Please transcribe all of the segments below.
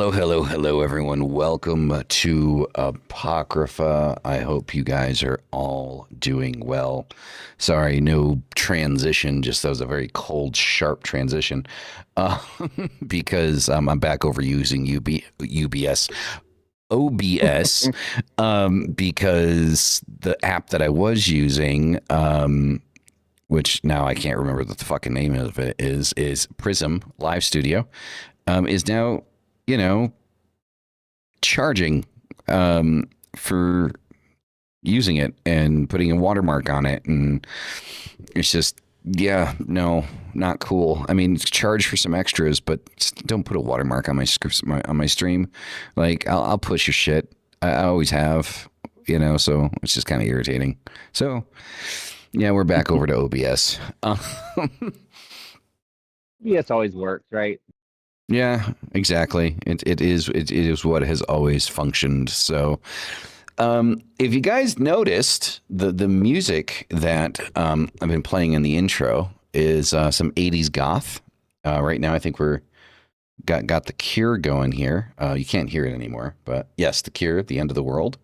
Hello, hello, hello, everyone. Welcome to Apocrypha. I hope you guys are all doing well. Sorry, no transition, just that was a very cold, sharp transition uh, because I'm back over using UBS. OBS, because the app that I was using, which now I can't remember what the fucking name of it is Prism Live Studio, is now, you know, charging for using it and putting a watermark on it, and it's just yeah, no, not cool. I mean, charge for some extras, but don't put a watermark on my scripts on my stream. Like I'll push your shit. I always have, so it's just kind of irritating. So yeah, we're back over to OBS. Yes, always works, right? Yeah, exactly. It is what has always functioned. So, if you guys noticed, the music that I've been playing in the intro is some '80s goth. Right now, I think we're got the Cure going here. You can't hear it anymore, but yes, the Cure, "The End of the World."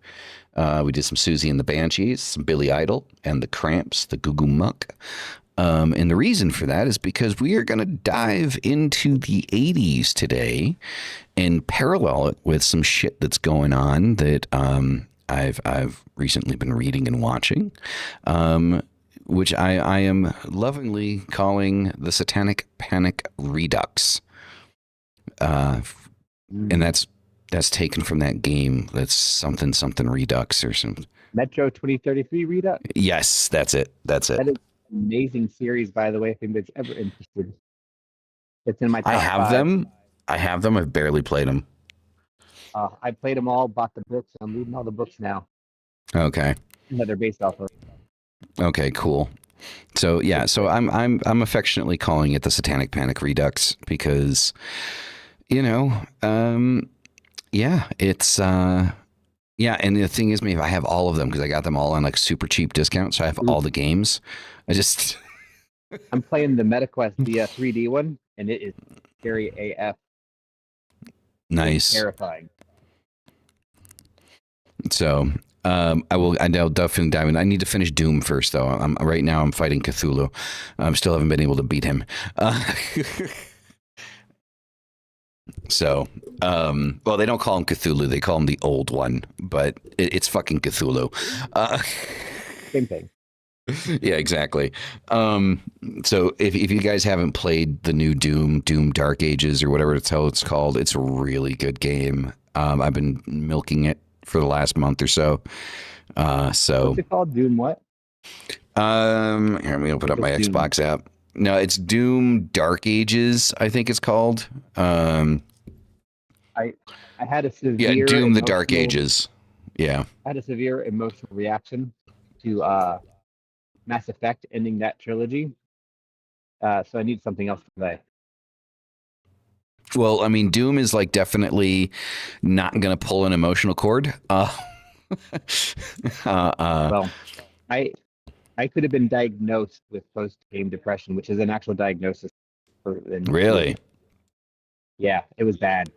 We did some Susie and the Banshees, some Billy Idol, and the Cramps, the Goo Goo Muck. And the reason for that is because we are going to dive into the 80s today and parallel it with some shit that's going on that I've recently been reading and watching, which I am lovingly calling the Satanic Panic Redux. And that's taken from that game. That's something Redux or something. Metro 2033 Redux. Yes, that's it. That's it. That is an amazing series, by the way, if anybody's ever interested. It's in my top I have five. them. I have them. I've barely played them. I played them all, bought the books. I'm reading all the books now Okay. that they're based off of. Okay, cool. So yeah, so I'm affectionately calling it the Satanic Panic Redux because, yeah, it's yeah, and the thing is, maybe I have all of them because I got them all on like super cheap discount, so I have all the games. I just I'm playing the MetaQuest, the 3D one, and it is scary AF. nice. Terrifying. So I'll definitely dive in. I need to finish Doom first, though. Right now I'm fighting Cthulhu. I still haven't been able to beat him. So, well, they don't call him Cthulhu. They call him the Old One, but it's fucking Cthulhu. Same thing. Yeah, exactly. So if you guys haven't played the new Doom Dark Ages or whatever it's called, it's a really good game. I've been milking it for the last month or so. What's it called? Doom what? Here, I'm gonna put up my Doom. Xbox app. No, it's Doom Dark Ages, I think it's called. I had a severe Yeah, Doom the Dark Ages. Yeah. I had a severe emotional reaction to Mass Effect ending that trilogy. So I need something else to play. Well, I mean, Doom is like definitely not going to pull an emotional cord. Well, I could have been diagnosed with post-game depression, which is an actual diagnosis. Really? Yeah, it was bad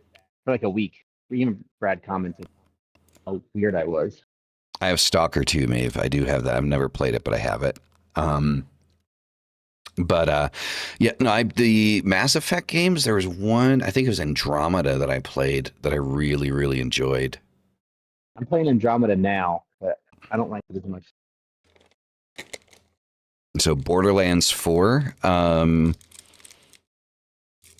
for like a week. Even Brad commented how weird I was. I have Stalker 2, Maeve. I do have that. I've never played it, but I have it. Yeah, no, the Mass Effect games, there was one, I think it was Andromeda that I played that I really, really enjoyed. I'm playing Andromeda now, but I don't like it as much. So Borderlands 4,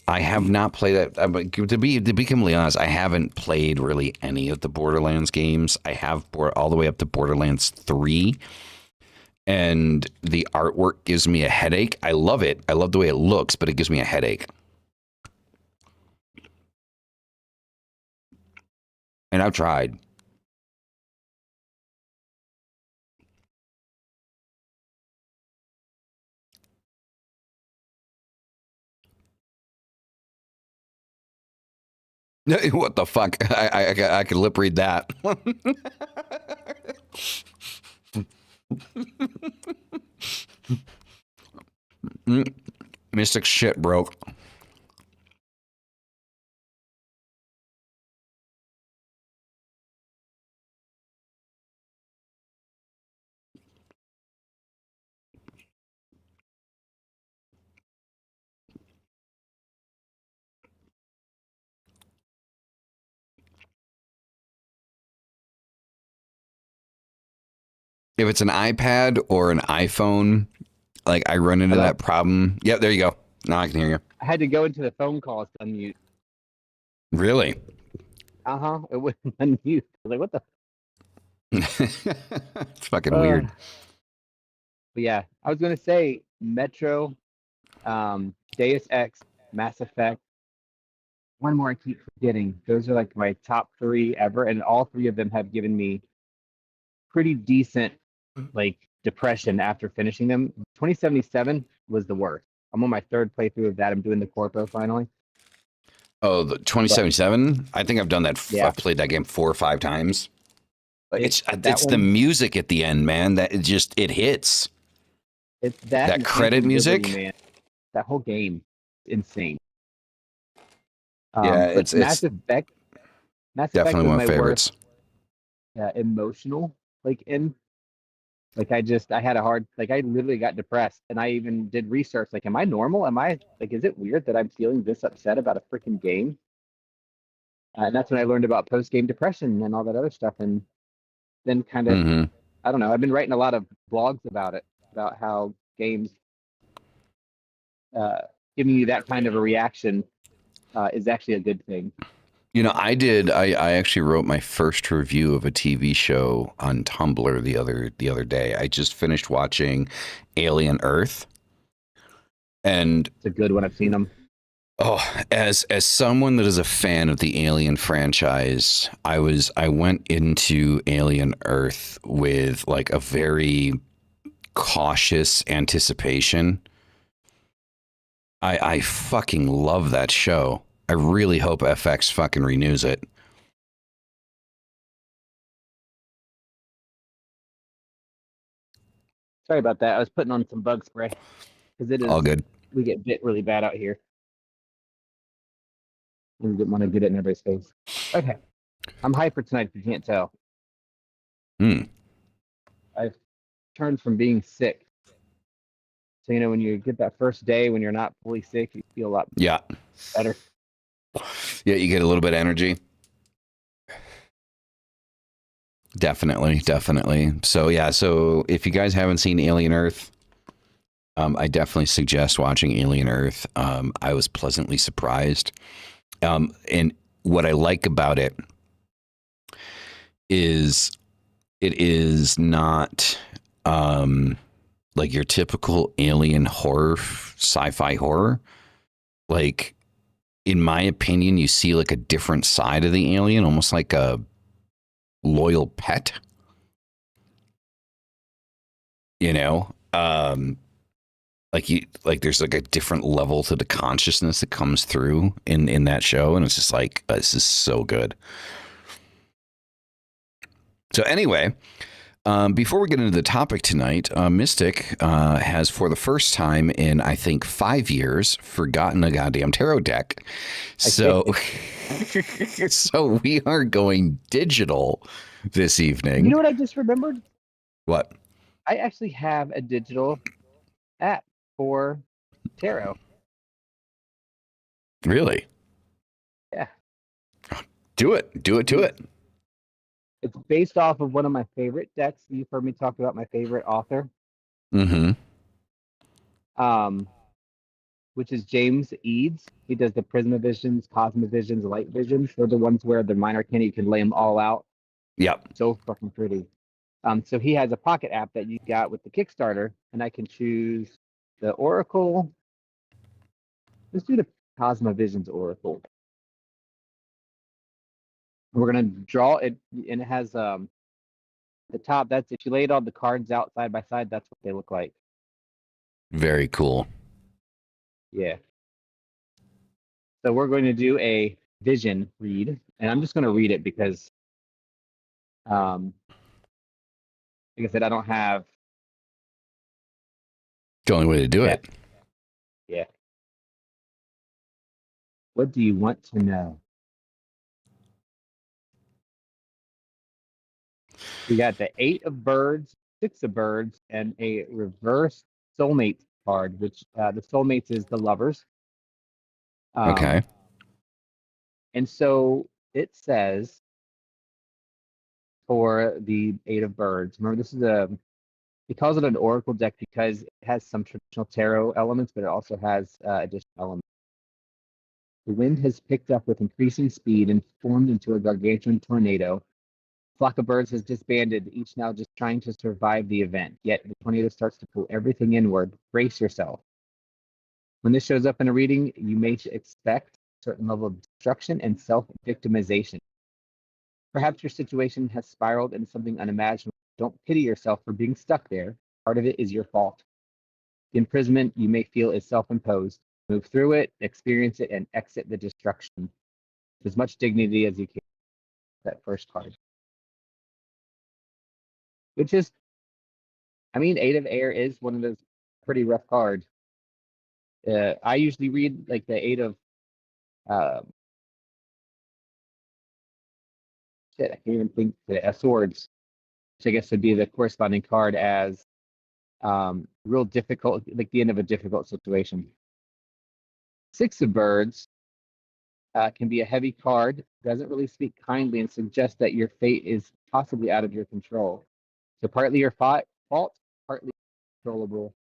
I have not played it. To be completely honest, I haven't played really any of the Borderlands games. I have all the way up to Borderlands 3. And the artwork gives me a headache. I love it. I love the way it looks, but it gives me a headache. And I've tried. What the fuck? I could lip read that. Mystic shit broke. if it's an iPad or an iPhone, like I run into Hello? that problem. Yep, there you go. Now I can hear you. I had to go into the phone calls to unmute. Really? Uh-huh. It wouldn't unmute. I was like, what the? It's fucking Uh, weird. but yeah, I was going to say Metro, Deus Ex, Mass Effect. One more I keep forgetting. Those are like my top three ever. And all three of them have given me pretty decent like depression after finishing them. 2077 was the worst. I'm on my third playthrough of that. I'm doing the corpo finally. Oh, the But 2077. I think I've done that. yeah, I've played that game 4 or 5 times. Like that it's the one. music at the end, man. That it hits. It's that That and credit Phantom Liberty, music. man. That whole game, insane. Yeah, But it's Mass Effect definitely was one of my my worst favorites. emotional in like I had a hard like I literally got depressed and I even did research like am I normal? Am I like is it weird that I'm feeling this upset about a freaking game? And that's when I learned about post game depression and all that other stuff and then kind of Hmm. I don't know, I've been writing a lot of blogs about it about how games uh giving you that kind of a reaction is actually a good thing. You know, I actually wrote my first review of a TV show on Tumblr the other day. I just finished watching Alien Earth, and It's a good one. I've seen them. oh, as someone that is a fan of the Alien franchise, I went into Alien Earth with like a very cautious anticipation. I fucking love that show. I really hope FX fucking renews it. Sorry about that. I was putting on some bug spray because All good. we get bit really bad out here. We didn't want to get it in everybody's face. Okay. I'm hyper tonight if you can't tell. Hmm. I've turned from being sick. So, when you get that first day when you're not fully sick, you feel a lot Yeah. better. Yeah, you get a little bit of energy. Definitely, definitely. So yeah, so if you guys haven't seen Alien Earth, I definitely suggest watching Alien Earth. I was pleasantly surprised, and what I like about it is it is not like your typical alien horror, sci-fi horror. Like in my opinion, you see like a different side of the alien, almost like a loyal pet. You know, like there's like a different level to the consciousness that comes through in that show, and it's just like this is so good. So anyway, before we get into the topic tonight, Mystic has for the first time in I think 5 years forgotten a goddamn tarot deck. So so we are going digital this You evening. know what I just remembered? What? I actually have a digital app for tarot. Really? Yeah. Do it. Do it to it. It's based off of one of my favorite decks. You've heard me talk about my favorite author, Mm-hmm. um, which is James Eads. He does the Prisma Visions, Cosmo Visions, Light Visions. They're the ones where the minor arcana you can lay them all out. Yep. So fucking pretty. So he has a pocket app that you got with the Kickstarter, and I can choose the Oracle. Let's do the Cosmo Visions Oracle. We're gonna draw it, and it has the top. That's if you laid all the cards out side by side, that's what they look like. Very cool. Yeah. So we're going to do a vision read, and I'm just going to read it because, like I said, I don't have. The only way to do Yeah, it. yeah. What do you want to know? We got the 8 of birds, 6 of birds, and a reverse soulmates card, which the soulmates is the lovers. Um, Okay. and so it says for the 8 of birds. Remember, this is a He calls it an oracle deck because it has some traditional tarot elements, but it also has additional elements. The wind has picked up with increasing speed and formed into a gargantuan tornado. A flock of birds has disbanded, each now just trying to survive the event. Yet the tornado starts to pull everything inward. Brace yourself. When this shows up in a reading, you may expect a certain level of destruction and self-victimization. Perhaps your situation has spiraled into something unimaginable. Don't pity yourself for being stuck there. Part of it is your fault. The imprisonment you may feel is self-imposed. Move through it, experience it, and exit the destruction with as much dignity as you can. That first card. Which is, I mean, Eight of Air is one of those pretty rough cards. I usually read like the Eight of I can't even think the swords, which I guess would be the corresponding card as real difficult, like the end of a difficult situation. Six of Birds can be a heavy card, doesn't really speak kindly, and suggests that your fate is possibly out of your control. So partly your fault, partly controllable.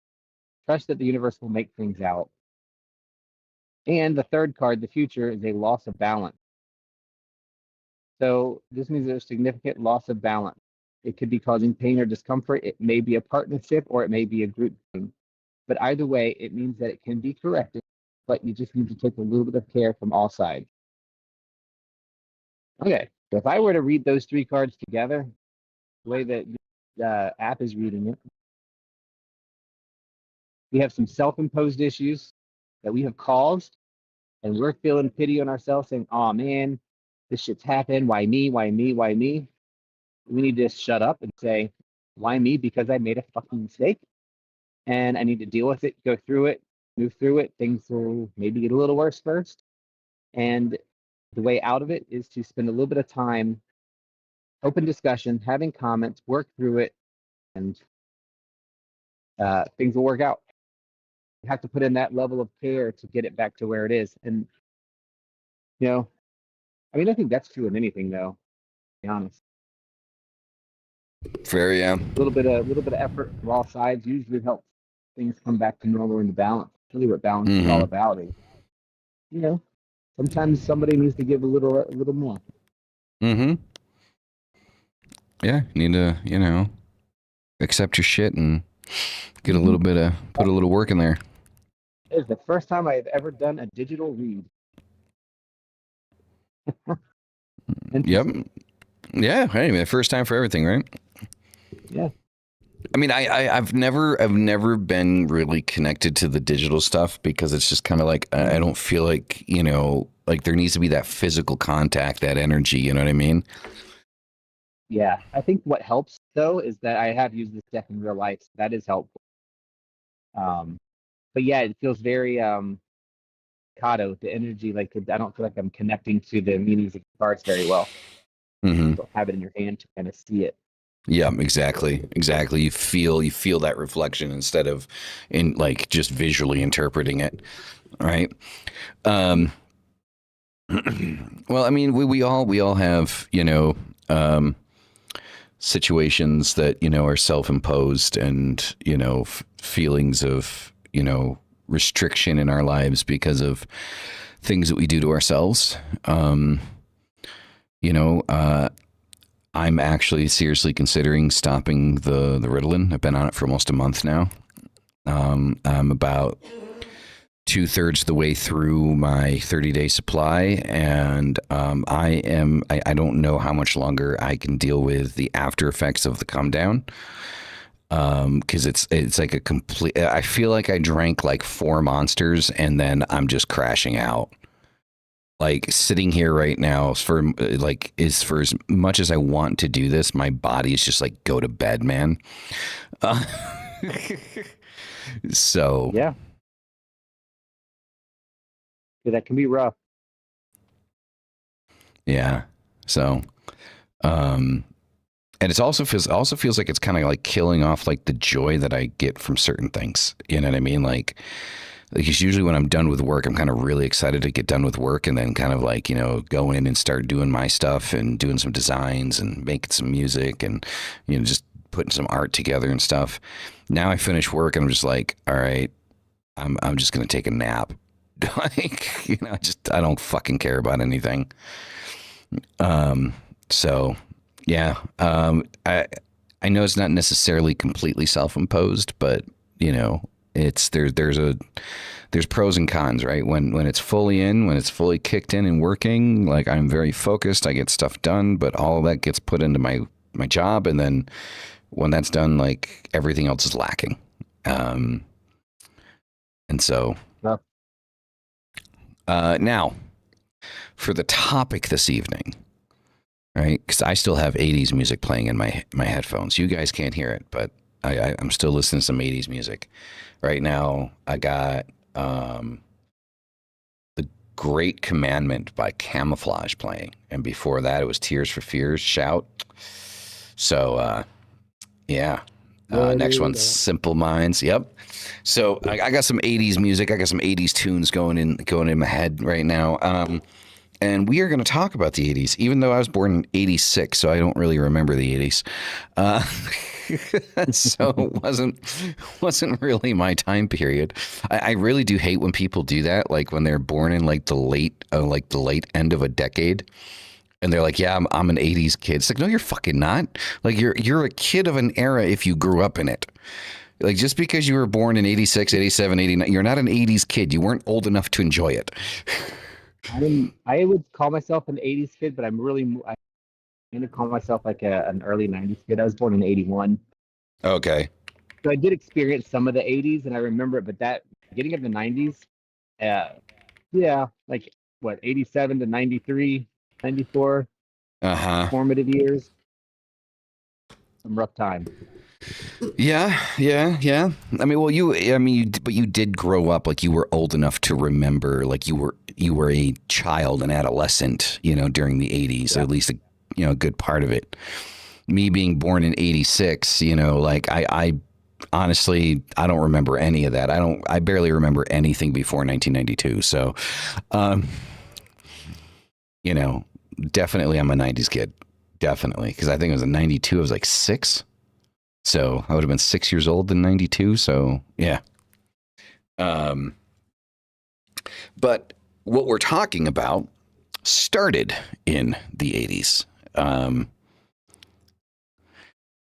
Trust that the universe will make things out. And the third card, the Future, is a loss of balance. So this means there's significant loss of balance. It could be causing pain or discomfort. It may be a partnership or it may be a group thing. But either way, it means that it can be corrected, but you just need to take a little bit of care from all sides. Okay, so if I were to read those three cards together, the way that the app is reading it, we have some self-imposed issues that we have caused, and we're feeling pity on ourselves, saying, oh man, this shit's happened. Why me? Why me? Why me? We need to shut up and say, why me? Because I made a fucking mistake. And I need to deal with it, go through it, move through it. Things will maybe get a little worse first. And the way out of it is to spend a little bit of time, open discussion, having comments, work through it, and things will work out. You have to put in that level of care to get it back to where it is. And, you know, I mean, I think that's true in anything, though, to be honest. Fair, yeah. A little bit of effort from all sides usually helps things come back to normal and balance. Really, what balance is all about is, you know, sometimes somebody needs to give a little more. Mm-hmm. Yeah, you need to, you know, accept your shit and get a little bit of, put a little work in there. It is the first time I have ever done a digital read. Yep. Yeah. Hey, first time for everything, right? Yeah. I mean, I've never been really connected to the digital stuff because it's just kind of like I don't feel like, you know, like there needs to be that physical contact, that energy. You know what I mean? Yeah. I think what helps though is that I have used this deck in real life. So that is helpful. But yeah, it feels very Kato, the energy. Like I don't feel like I'm connecting to the meanings of the cards very well. Mm-hmm. So have it in your hand to kind of see it. Yeah, exactly. You feel that reflection instead of in like just visually interpreting it, right? Well, I mean, we all have, you know, situations that, you know, are self-imposed and, you know, feelings of, you know, restriction in our lives because of things that we do to ourselves. You know, I'm actually seriously considering stopping the Ritalin. I've been on it for almost a month now. I'm about 2/3 the way through my 30-day supply, and I don't know how much longer I can deal with the after effects of the come down. Because it's like a complete. I feel like I drank like 4 monsters, and then I'm just crashing out. Like sitting here right now for as much as I want to do this, my body is just like, go to bed, man. So yeah, that can be rough. Yeah. So, and it also feels like it's kind of like killing off like the joy that I get from certain things. You know what I mean? Like it's usually when I'm done with work, I'm kind of really excited to get done with work and then kind of like, you know, go in and start doing my stuff and doing some designs and making some music and, you know, just putting some art together and stuff. Now I finish work and I'm just like, all right, I'm just gonna take a nap. Like, I don't fucking care about anything. So yeah, I know it's not necessarily completely self-imposed, but there's pros and cons, right? When it's fully kicked in and working, like I'm very focused, I get stuff done, but all of that gets put into my job, and then when that's done, like everything else is lacking. And so now for the topic this evening, right? Because I still have 80s music playing in my headphones. You guys can't hear it, but I'm still listening to some 80s music. Right now, I got The Great Commandment by Camouflage playing. And before that, it was Tears for Fears, Shout. So, yeah. Next one, Simple Minds. Yep. So I got some 80s music. I got some 80s tunes going in my head right now. And we are going to talk about the 80s, even though I was born in 86, so I don't really remember the 80s. So it wasn't really my time period. I really do hate when people do that, like when they're born in like the late end of a decade. And they're like, yeah, I'm an 80s kid. It's like, no, you're fucking not. Like you're a kid of an era if you grew up in it. Like just because you were born in 86, 87, 89, you're not an 80s kid. You weren't old enough to enjoy it. I would call myself an 80s kid, but I'm going to call myself like an early 90s kid. I was born in 81. Okay. So I did experience some of the 80s and I remember it, but that getting of the 90s, yeah, like what, 87 to 93, 94, formative years. Some rough time. Yeah. I mean, but you did grow up, like you were old enough to remember, like you were a child, an adolescent, during the 80s, Yeah. at least a good part of it. Me being born in 86, like I honestly, I don't remember any of that. I barely remember anything before 1992. So, definitely I'm a 90s kid. Definitely. Because I think it was in 92, I was like 6. So I would have been 6 years old in 92. So yeah. But what we're talking about started in the 80s.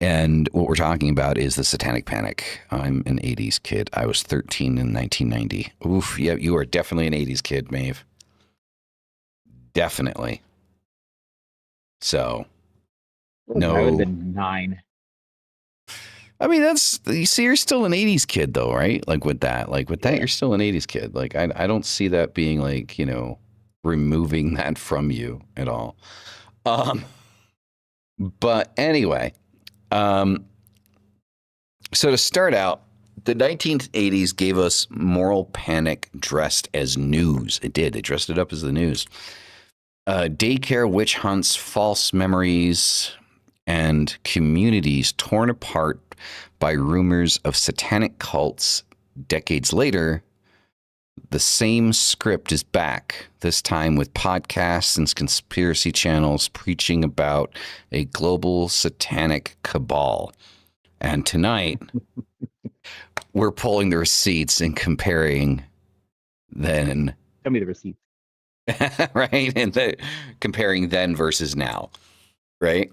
And what we're talking about is the Satanic Panic. I'm an 80s kid. I was 13 in 1990. Oof. Yeah, you are definitely an 80s kid, Maeve. Definitely. So, no. I would have been 9. I mean, you see, you're still an 80s kid though, right? Like with that, Yeah. you're still an 80s kid. Like, I don't see that being like, removing that from you at all. But anyway, so to start out, the 1980s gave us moral panic dressed as news. It did. They dressed it up as the news. Daycare witch hunts, false memories, and communities torn apart by rumors of satanic cults. Decades later, the same script is back, this time with podcasts and conspiracy channels preaching about a global satanic cabal. And tonight, we're pulling the receipts and comparing then. Tell me the receipts. Right? And comparing then versus now. Right?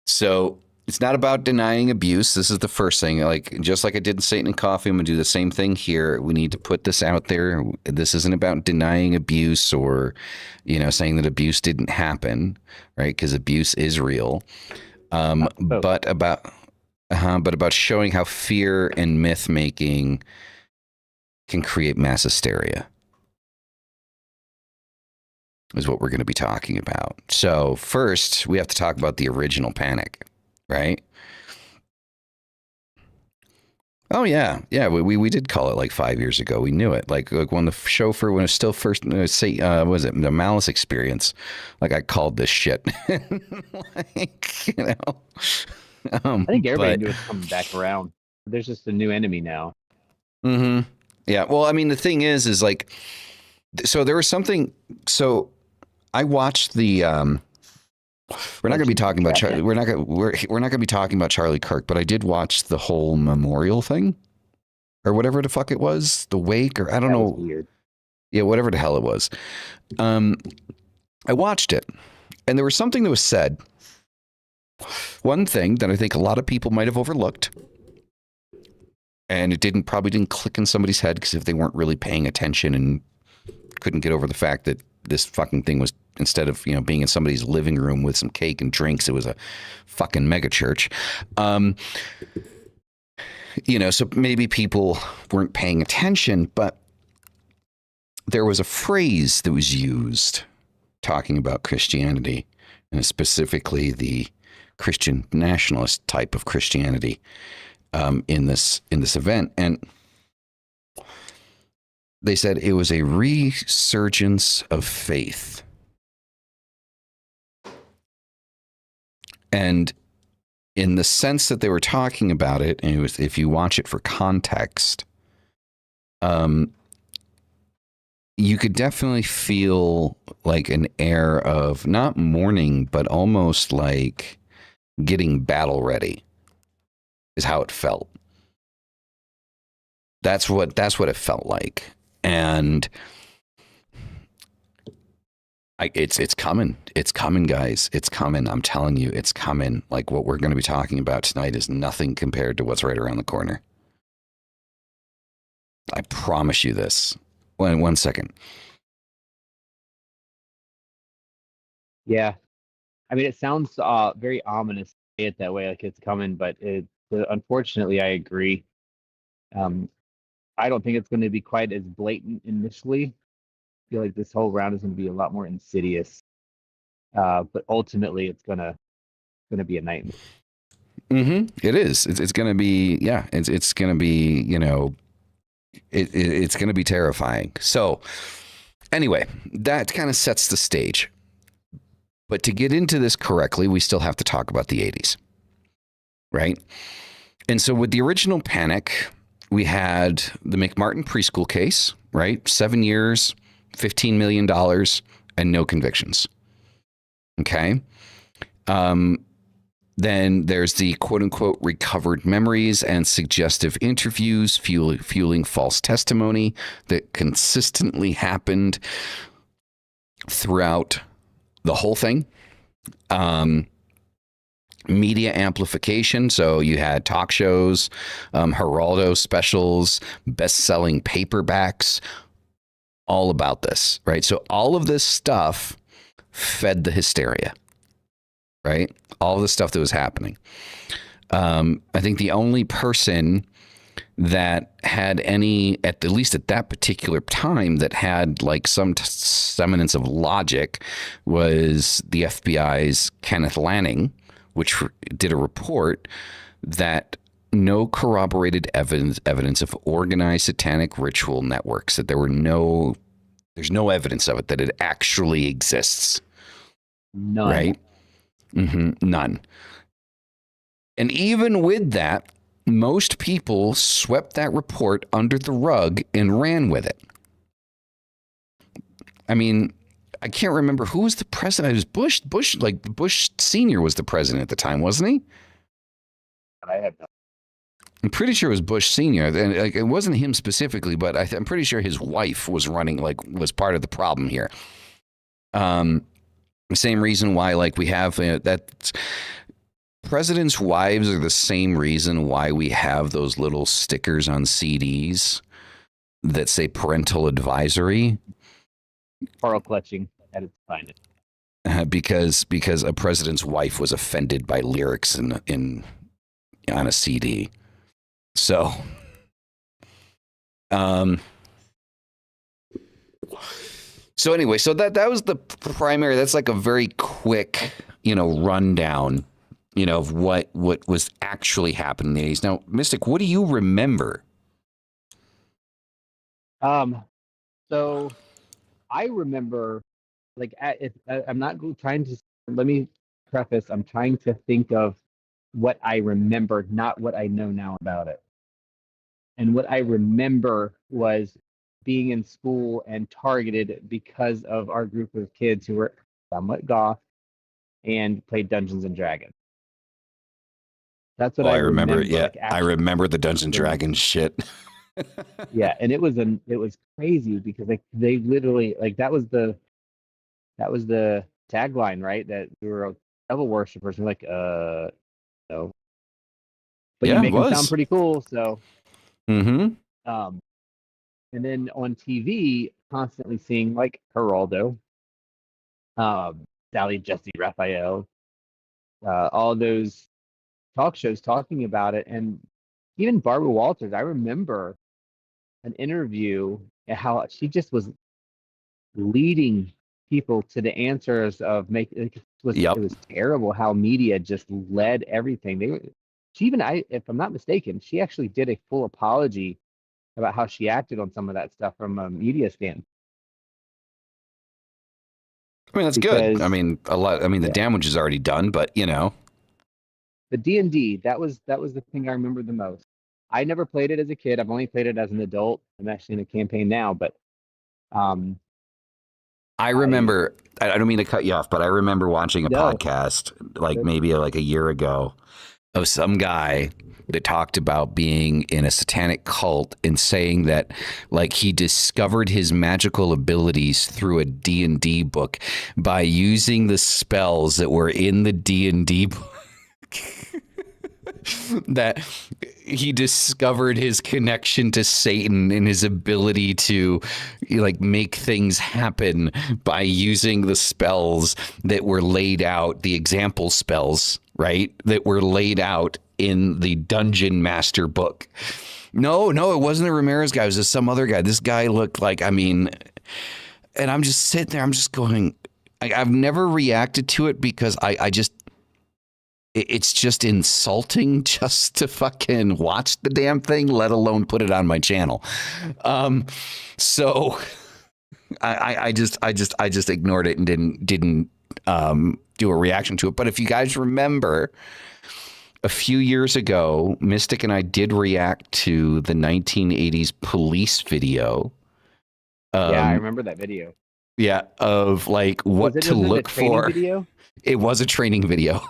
So it's not about denying abuse. This is the first thing. Like, just like I did in Satan and Coffee, I'm going to do the same thing here. We need to put this out there. This isn't about denying abuse or, saying that abuse didn't happen, right? Because abuse is real. But about showing how fear and myth making can create mass hysteria is what we're going to be talking about. So first, we have to talk about the original panic, right? Oh yeah, we did call it like 5 years ago. We knew it. Like when the show when it was still first, was it the Malice Experience? Like I called this shit. Like, I think everybody knew it's coming back around. There's just a new enemy now. Mm-hmm. Yeah. Well, I mean, the thing is like, so there was something. So I watched the We're not going to be talking about Yeah, we're not going to be talking about Charlie Kirk, but I did watch the whole memorial thing or whatever the fuck it was, the wake or I don't that was know. weird. Yeah, whatever the hell it was. Um, I watched it, and there was something that was said. One thing that I think a lot of people might have overlooked, and it probably didn't click in somebody's head because if they weren't really paying attention and couldn't get over the fact that this fucking thing was, instead of being in somebody's living room with some cake and drinks, it was a fucking mega church. So maybe people weren't paying attention, but there was a phrase that was used talking about Christianity, and specifically the Christian nationalist type of Christianity in this event, and they said it was a resurgence of faith. And in the sense that they were talking about it, and it was, if you watch it for context, you could definitely feel like an air of not mourning, but almost like getting battle ready is how it felt. That's what it felt like. And it's coming. It's coming, guys. It's coming. I'm telling you, it's coming. Like what we're going to be talking about tonight is nothing compared to what's right around the corner. I promise you this. One second. Yeah, I mean, it sounds very ominous to say it that way, like it's coming, but unfortunately, I agree. I don't think it's going to be quite as blatant initially. I feel like this whole round is going to be a lot more insidious, but ultimately, it's gonna be a nightmare. It is. It's going to be. Yeah. It's going to be. It's going to be terrifying. So, anyway, that kind of sets the stage. But to get into this correctly, we still have to talk about the 80s, right? And so with the original Panic, we had the McMartin Preschool case, right? 7 years, $15 million, and no convictions. Okay. Then there's the quote unquote recovered memories and suggestive interviews fueling false testimony that consistently happened throughout the whole thing. Media amplification. So you had talk shows, Geraldo specials, best-selling paperbacks, all about this, right? So all of this stuff fed the hysteria, right? All the stuff that was happening. I think the only person that had any, at least at that particular time, that had like some semblance of logic was the FBI's Kenneth Lanning, which did a report that no corroborated evidence of organized satanic ritual networks, that there's no evidence of it, that it actually exists. None. Right? None. And even with that, most people swept that report under the rug and ran with it. I mean, I can't remember who was the president. It was Bush. Bush Senior was the president at the time, wasn't he? I have no. I'm pretty sure it was Bush Senior, and like, it wasn't him specifically, but I'm pretty sure his wife was was part of the problem here. The same reason why, like, we have that. Presidents' wives are the same reason why we have those little stickers on CDs that say parental advisory. Pearl clutching at its finest. Because a president's wife was offended by lyrics on a CD. So, anyway, so that was the primary. That's like a very quick, rundown, of what was actually happening in the 80s. Now, Mystic, what do you remember? So I remember, like, I'm not trying to. Let me preface. I'm trying to think of what I remember, not what I know now about it. And what I remember was being in school and targeted because of our group of kids who were somewhat goth and played Dungeons and Dragons. That's what Oh, I I remember. remember. Yeah, Like I actually remember the Dungeons and doing. Dragons shit. Yeah, and it was crazy because like they literally like that was the tagline, right? That we were devil worshippers. And we're like, no. But you Yeah, it make them sound was. pretty cool, so Mm-hmm. um and then on TV, constantly seeing like Geraldo, Sally Jesse Raphael, all those talk shows talking about it, and even Barbara Walters. I remember an interview and how she just was leading people to the answers of it Yep. was terrible how media just led everything. She even if I'm not mistaken, she actually did a full apology about how she acted on some of that stuff from a media stand I mean, that's good. I because mean, a lot. I mean, the yeah, damage is already done, but you know. the D&D, that was the thing I remember the most. I never played it as a kid. I've only played it as an adult. I'm actually in a campaign now, but um I I remember. I don't mean to cut you off, but I remember watching a no podcast like maybe like a year ago of some guy that talked about being in a satanic cult and saying that like he discovered his magical abilities through a D&D book by using the spells that were in the D&D book. That he discovered his connection to Satan and his ability to like make things happen by using the spells that were laid out, the example spells, right? That were laid out in the Dungeon Master book. No, it wasn't the Ramirez guy. It was just some other guy. This guy looked like, I mean, and I'm just sitting there, I'm just going, I've never reacted to it because I just, it's just insulting just to fucking watch the damn thing, let alone put it on my channel. So I just ignored it and didn't do a reaction to it. But if you guys remember, a few years ago, Mystic and I did react to the 1980s police video. yeah, I Um, remember that video. yeah, of like Was what it to wasn't it a look training for. video? It was a training video.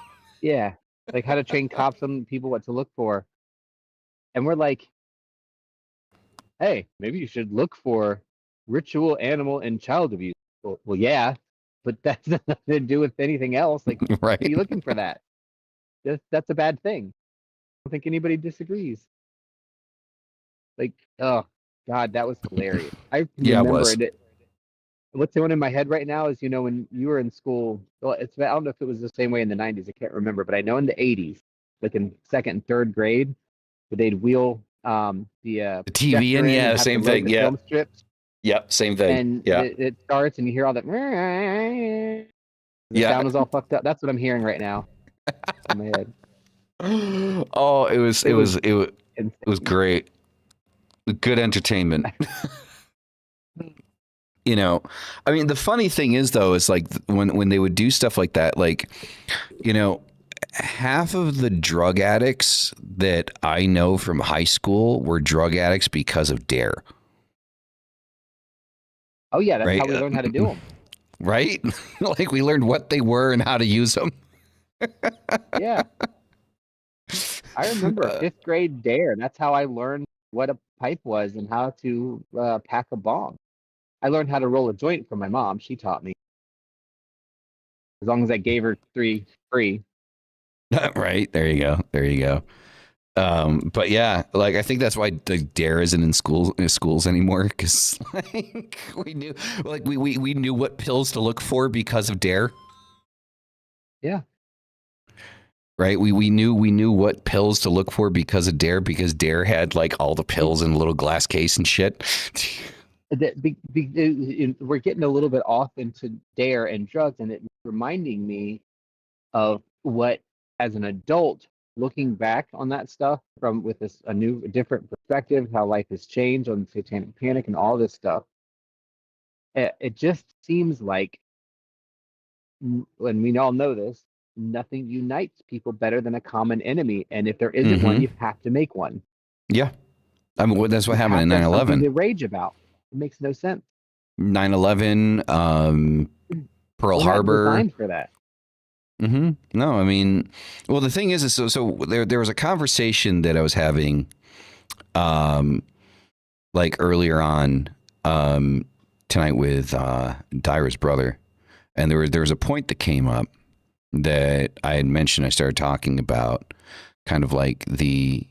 Yeah. Like how to train cops and people what to look for. And we're like, hey, maybe you should look for ritual, animal, and child abuse. Well, yeah, but that's nothing to do with anything else. Like, why are Right? you looking for that? That's a bad thing. I don't think anybody disagrees. Like, oh God, that was hilarious. I can Yeah, it remember was. it. What's going in my head right now is, when you were in school, well, I don't know if it was the same way in the 90s. I can't remember, but I know in the 80s, like in second and third grade, where they'd wheel the The TV projector and in and yeah, have to same load thing. the Yeah. film strips, Yep, same thing. and Yeah. it starts and you hear all that, the Yeah. sound is all fucked up. That's what I'm hearing right now in my head. Oh, it was It it was was it was it was insane. great. Good entertainment. You know, I mean, the funny thing is though, is like when they would do stuff like that, like, you know, half of the drug addicts that I know from high school were drug addicts because of Dare, Oh yeah, that's how right? we learn how to do them. Right? Like we learned what they were and how to use them. Yeah, I remember fifth grade dare. That's how I learned what a pipe was and how to pack a bomb. I learned how to roll a joint from my mom. She taught me. As long as I gave her three free. Right. There you go. There you go. But yeah, like I think that's why the Dare isn't in schools anymore because like we knew like we knew what pills to look for because of Dare. Yeah. Right. We knew what pills to look for because Dare had like all the pills in a little glass case and shit. We're getting a little bit off into dare and drugs, and it's reminding me of what, as an adult, looking back on that stuff from with a different perspective, how life has changed on Satanic Panic and all this stuff. It just seems like, when we all know this, nothing unites people better than a common enemy, and if there isn't one, Mm-hmm. you have to make one. Yeah. I mean, that's what You happened have in to have something 9/11. to rage about. It makes no sense. 9/11, Pearl We're not Harbor. designed for that. No, I mean, well, the thing is so there was a conversation that I was having, like earlier on, tonight with Dyra's brother, and there was a point that came up that I had mentioned. I started talking about kind of like the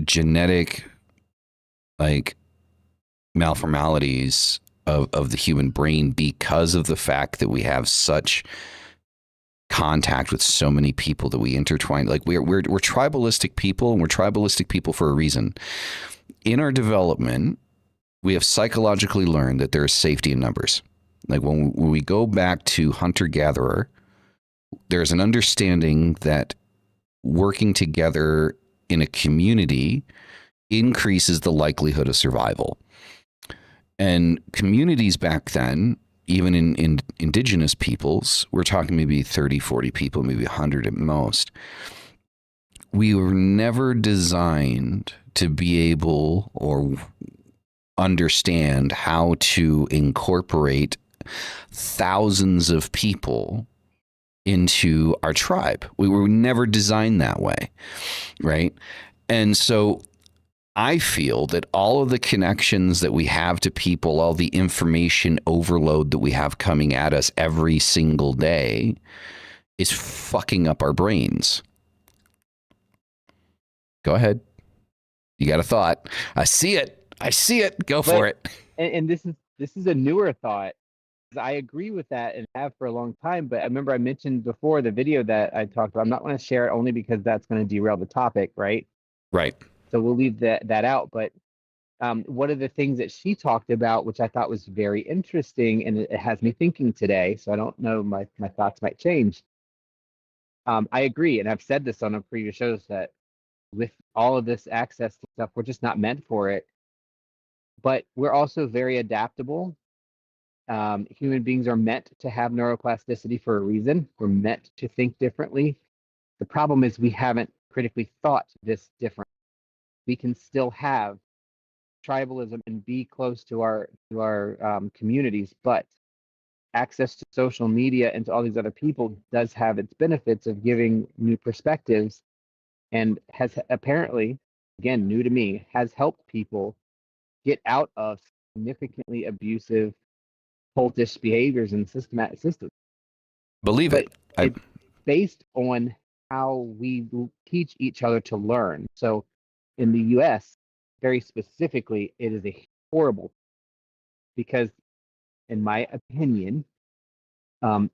genetic like malformalities of the human brain because of the fact that we have such contact with so many people that we intertwine. Like we're tribalistic people, and we're tribalistic people for a reason. In our development, we have psychologically learned that there is safety in numbers. Like when we go back to hunter-gatherer, there's an understanding that working together in a community increases the likelihood of survival. And communities back then, even in indigenous peoples, we're talking maybe 30, 40 people, maybe 100 at most. We were never designed to be able or understand how to incorporate thousands of people into our tribe. We were never designed that way, right? And so I feel that all of the connections that we have to people, all the information overload that we have coming at us every single day is fucking up our brains. Go ahead. You got a thought. I see it. I see it. Go for it. And this is a newer thought. I agree with that and have for a long time. But I remember I mentioned before the video that I talked about. I'm not going to share it only because that's going to derail the topic, right? Right. So we'll leave that out. But one of the things that she talked about, which I thought was very interesting, and it has me thinking today, so I don't know, my thoughts might change. I agree, and I've said this on a previous shows, that with all of this access to stuff, we're just not meant for it. But we're also very adaptable. Human beings are meant to have neuroplasticity for a reason. We're meant to think differently. The problem is we haven't critically thought this different. We can still have tribalism and be close to our communities, but access to social media and to all these other people does have its benefits of giving new perspectives, and has apparently, again, new to me, has helped people get out of significantly abusive cultish behaviors and systematic systems. Believe But it. it's based on how we teach each other to learn. So in the US, very specifically, it is a horrible, because in my opinion,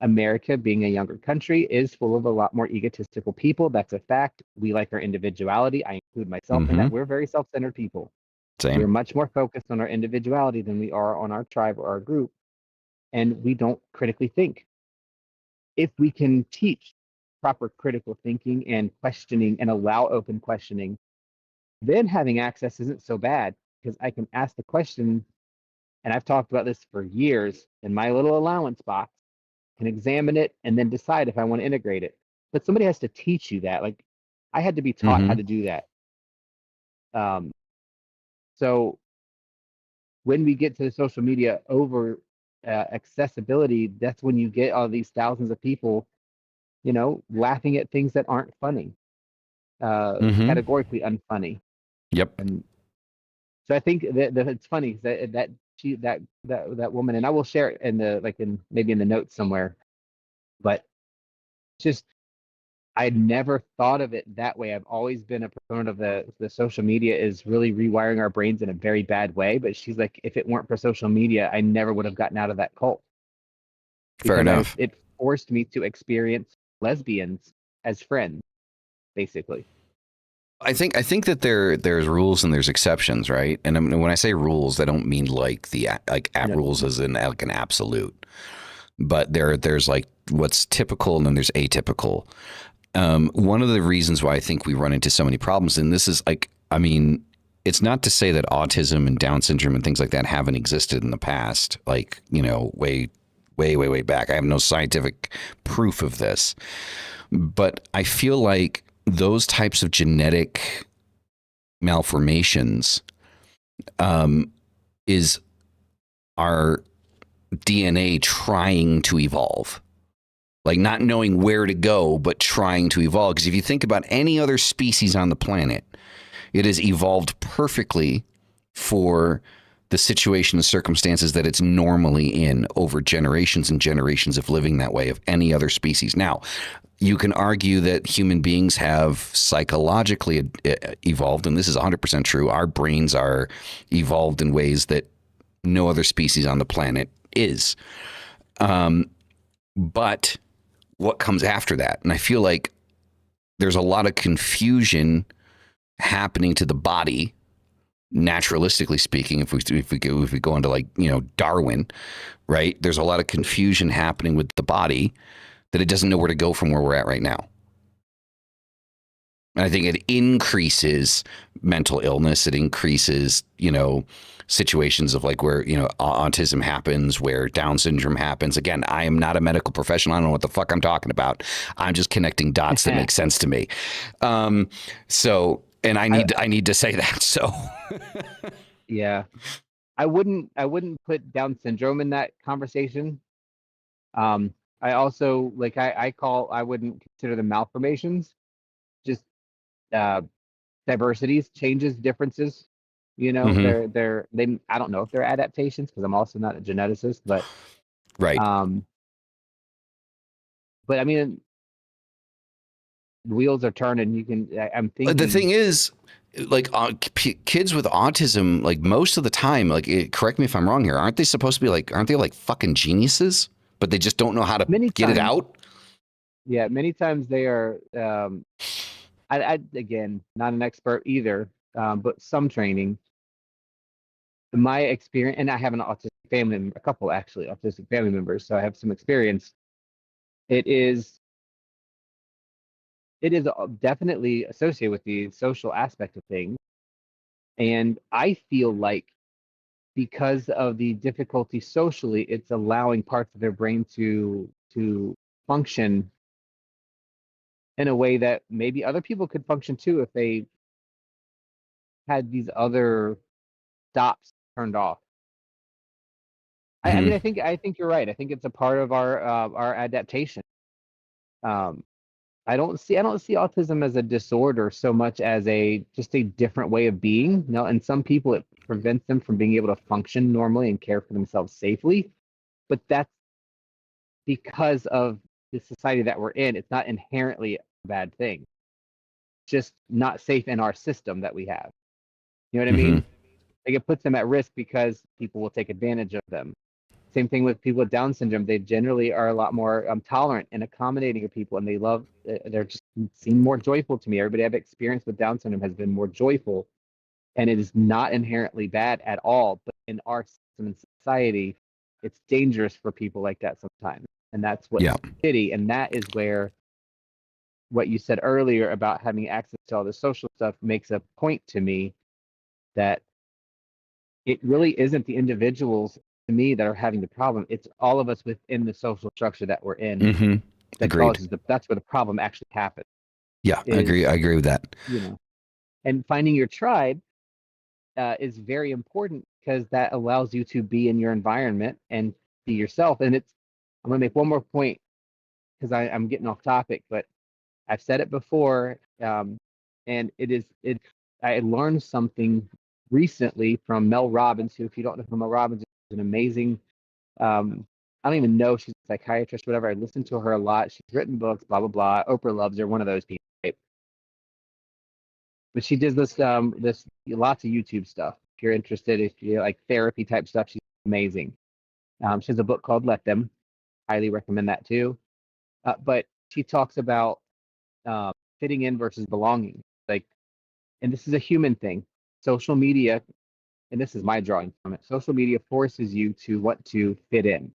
America, being a younger country, is full of a lot more egotistical people. That's a fact. We like our individuality. I include myself in that. We're very self-centered people. Same. We're much more focused on our individuality than we are on our tribe or our group. And we don't critically think. If we can teach proper critical thinking and questioning and allow open questioning, then having access isn't so bad, because I can ask the question, and I've talked about this for years in my little allowance box, can examine it and then decide if I want to integrate it. But somebody has to teach you that. Like, I had to be taught how to do that. So when we get to the social media over accessibility, that's when you get all these thousands of people, laughing at things that aren't funny, categorically unfunny. Yep. And so I think that it's funny that woman, and I will share it in maybe in the notes somewhere, but just, I'd never thought of it that way. I've always been a proponent of the social media is really rewiring our brains in a very bad way. But she's like, if it weren't for social media, I never would have gotten out of that cult. Fair enough. It forced me to experience lesbians as friends, basically. I think that there's rules and there's exceptions, right? And I mean, when I say rules, I don't mean like rules as in like an absolute, but there's like what's typical and then there's atypical. One of the reasons why I think we run into so many problems, and this is like, I mean, it's not to say that autism and Down syndrome and things like that haven't existed in the past, like, way back. I have no scientific proof of this, but I feel like those types of genetic malformations is our DNA trying to evolve. like not knowing where to go, but trying to evolve. Because if you think about any other species on the planet, it has evolved perfectly for the situation and circumstances that it's normally in over generations and generations of living that way of any other species. Now, you can argue that human beings have psychologically evolved, and this is 100% true. Our brains are evolved in ways that no other species on the planet is. But what comes after that? And I feel like there's a lot of confusion happening to the body, naturalistically speaking. If we go into like Darwin, right? There's a lot of confusion happening with the body that it doesn't know where to go from where we're at right now. And I think it increases mental illness. It increases, situations of like where, autism happens, where Down syndrome happens. Again, I am not a medical professional. I don't know what the fuck I'm talking about. I'm just connecting dots that make sense to me. And I need to say that. So yeah, I wouldn't put Down syndrome in that conversation. I also I wouldn't consider them malformations, just diversities, changes, differences. They I don't know if they're adaptations because I'm also not a geneticist, but right. But I mean, wheels are turning. I'm thinking the thing is, like kids with autism, like most of the time, correct me if I'm wrong here, aren't they like fucking geniuses? But they just don't know how to get it out. Yeah, many times they are. I again, not an expert either, but some training. In my experience, and I have an autistic family, a couple actually autistic family members, so I have some experience. It is definitely associated with the social aspect of things, and I feel like because of the difficulty socially, it's allowing parts of their brain to function in a way that maybe other people could function too if they had these other stops turned off. I mean, I think you're right. I think it's a part of our adaptation. I don't see autism as a disorder so much as just a different way of being. No, and some people it prevents them from being able to function normally and care for themselves safely. But that's because of the society that we're in. It's not inherently a bad thing. It's just not safe in our system that we have. You know what I mean? Like it puts them at risk because people will take advantage of them. Same thing with people with Down syndrome. They generally are a lot more tolerant and accommodating of people, and they're just seem more joyful to me. Everybody I've experienced with Down syndrome has been more joyful, and it is not inherently bad at all. But in our system and society, it's dangerous for people like that sometimes, and that's what's shitty. And that is where what you said earlier about having access to all the social stuff makes a point to me that it really isn't the individuals to me that are having the problem. It's all of us within the social structure that we're in that causes that's where the problem actually happens. Yeah, I agree with that. And finding your tribe is very important because that allows you to be in your environment and be yourself. And I'm going to make one more point because I'm getting off topic, but I've said it before, and I learned something recently from Mel Robbins, who, if you don't know who Mel Robbins is an amazing, I don't even know, she's a psychiatrist, whatever. I listen to her a lot. She's written books, blah, blah, blah. Oprah loves her, one of those people. Right? But she does this lots of YouTube stuff. If you're interested, if you like therapy type stuff, she's amazing. She has a book called Let Them. Highly recommend that too. But she talks about fitting in versus belonging. And this is a human thing. Social media, and this is my drawing from it. Social media forces you to want to fit in.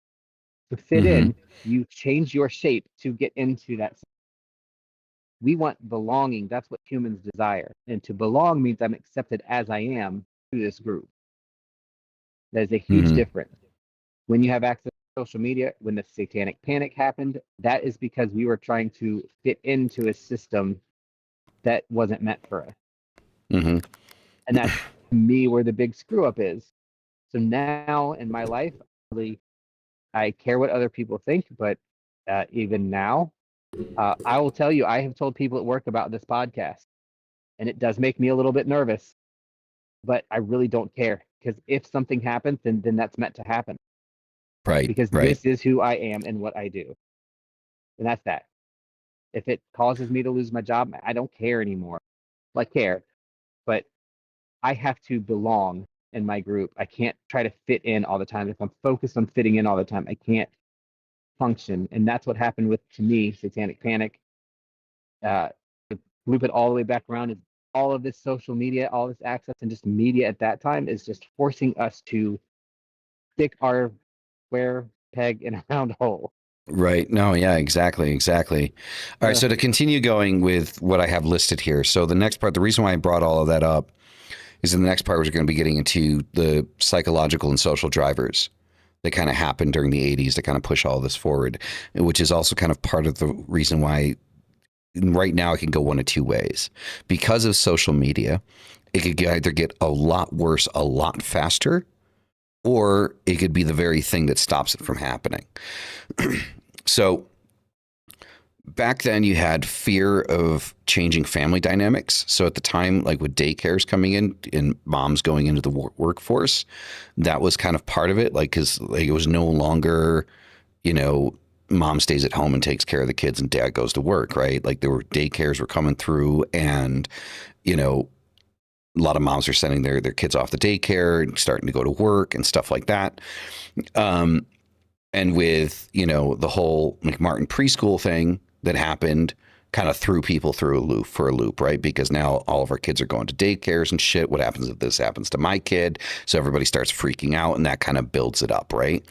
To fit in, you change your shape to get into that. We want belonging. That's what humans desire. And to belong means I'm accepted as I am to this group. That is a huge difference. When you have access to social media, when the Satanic Panic happened, that is because we were trying to fit into a system that wasn't meant for us. And that's, to me, where the big screw up is. So now in my life, really, I care what other people think, but even now. I will tell you, I have told people at work about this podcast, and it does make me a little bit nervous, but I really don't care, because if something happens, then that's meant to happen, Right. because Right. this is who I am and what I do, and that's that. If it causes me to lose my job, I don't care anymore. Well, I care, but I have to belong in my group. I can't try to fit in all the time. If I'm focused on fitting in all the time, I can't function. And that's what happened with, to me, Satanic Panic. To loop it all the way back around, is all of this social media, all this access, and just media at that time is just forcing us to stick our square peg in a round hole. Right. No, yeah, exactly. Exactly. All right. So to continue going with what I have listed here. So the next part, the reason why I brought all of that up is in the next part, we're going to be getting into the psychological and social drivers that kind of happened during the 80s to kind of push all this forward, which is also kind of part of the reason why right now it can go one of two ways. Because of social media, it could either get a lot worse a lot faster, or it could be the very thing that stops it from happening. So back then you had fear of changing family dynamics. So at the time, like with daycares coming in and moms going into the workforce, that was kind of part of it. Like, cause like it was no longer, you know, mom stays at home and takes care of the kids and dad goes to work, right? Like there were daycares were coming through, and, you know, a lot of moms are sending their kids off the daycare and starting to go to work and stuff like that. And with, you know, the whole McMartin Preschool thing that happened kind of threw people through a loop, right? Because now all of our kids are going to daycares and shit. What happens if this happens to my kid? So everybody starts freaking out, and that kind of builds it up, right?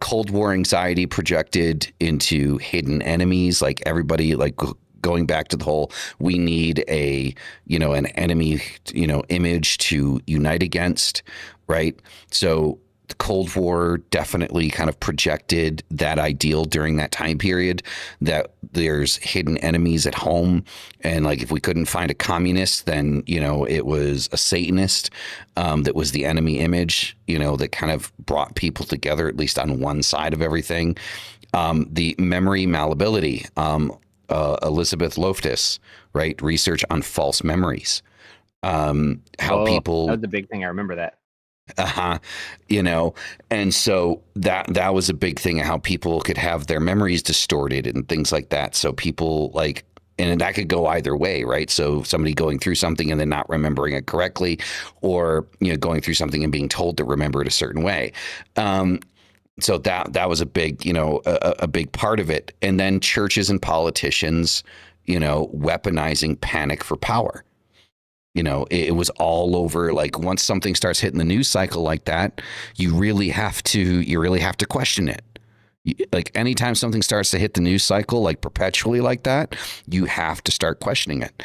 Cold War anxiety projected into hidden enemies, like everybody, like going back to the whole, we need a, you know, an enemy, you know, image to unite against, right? So the Cold War definitely kind of projected that ideal during that time period, that there's hidden enemies at home. And like, if we couldn't find a communist, then, you know, it was a Satanist that was the enemy image, you know, that kind of brought people together, at least on one side of everything. The memory malleability, Elizabeth Loftus, right? Research on false memories. How people, that was the big thing. I remember that. You know, and so that was a big thing, how people could have their memories distorted and things like that. So people like, and that could go either way, right? So somebody going through something and then not remembering it correctly, or, you know, going through something and being told to remember it a certain way. So that was a big, you know, a big part of it. And then churches and politicians, you know, weaponizing panic for power. You know, it was all over. Like, once something starts hitting the news cycle like that, you really have to question it. Like, anytime something starts to hit the news cycle, like perpetually like that, you have to start questioning it.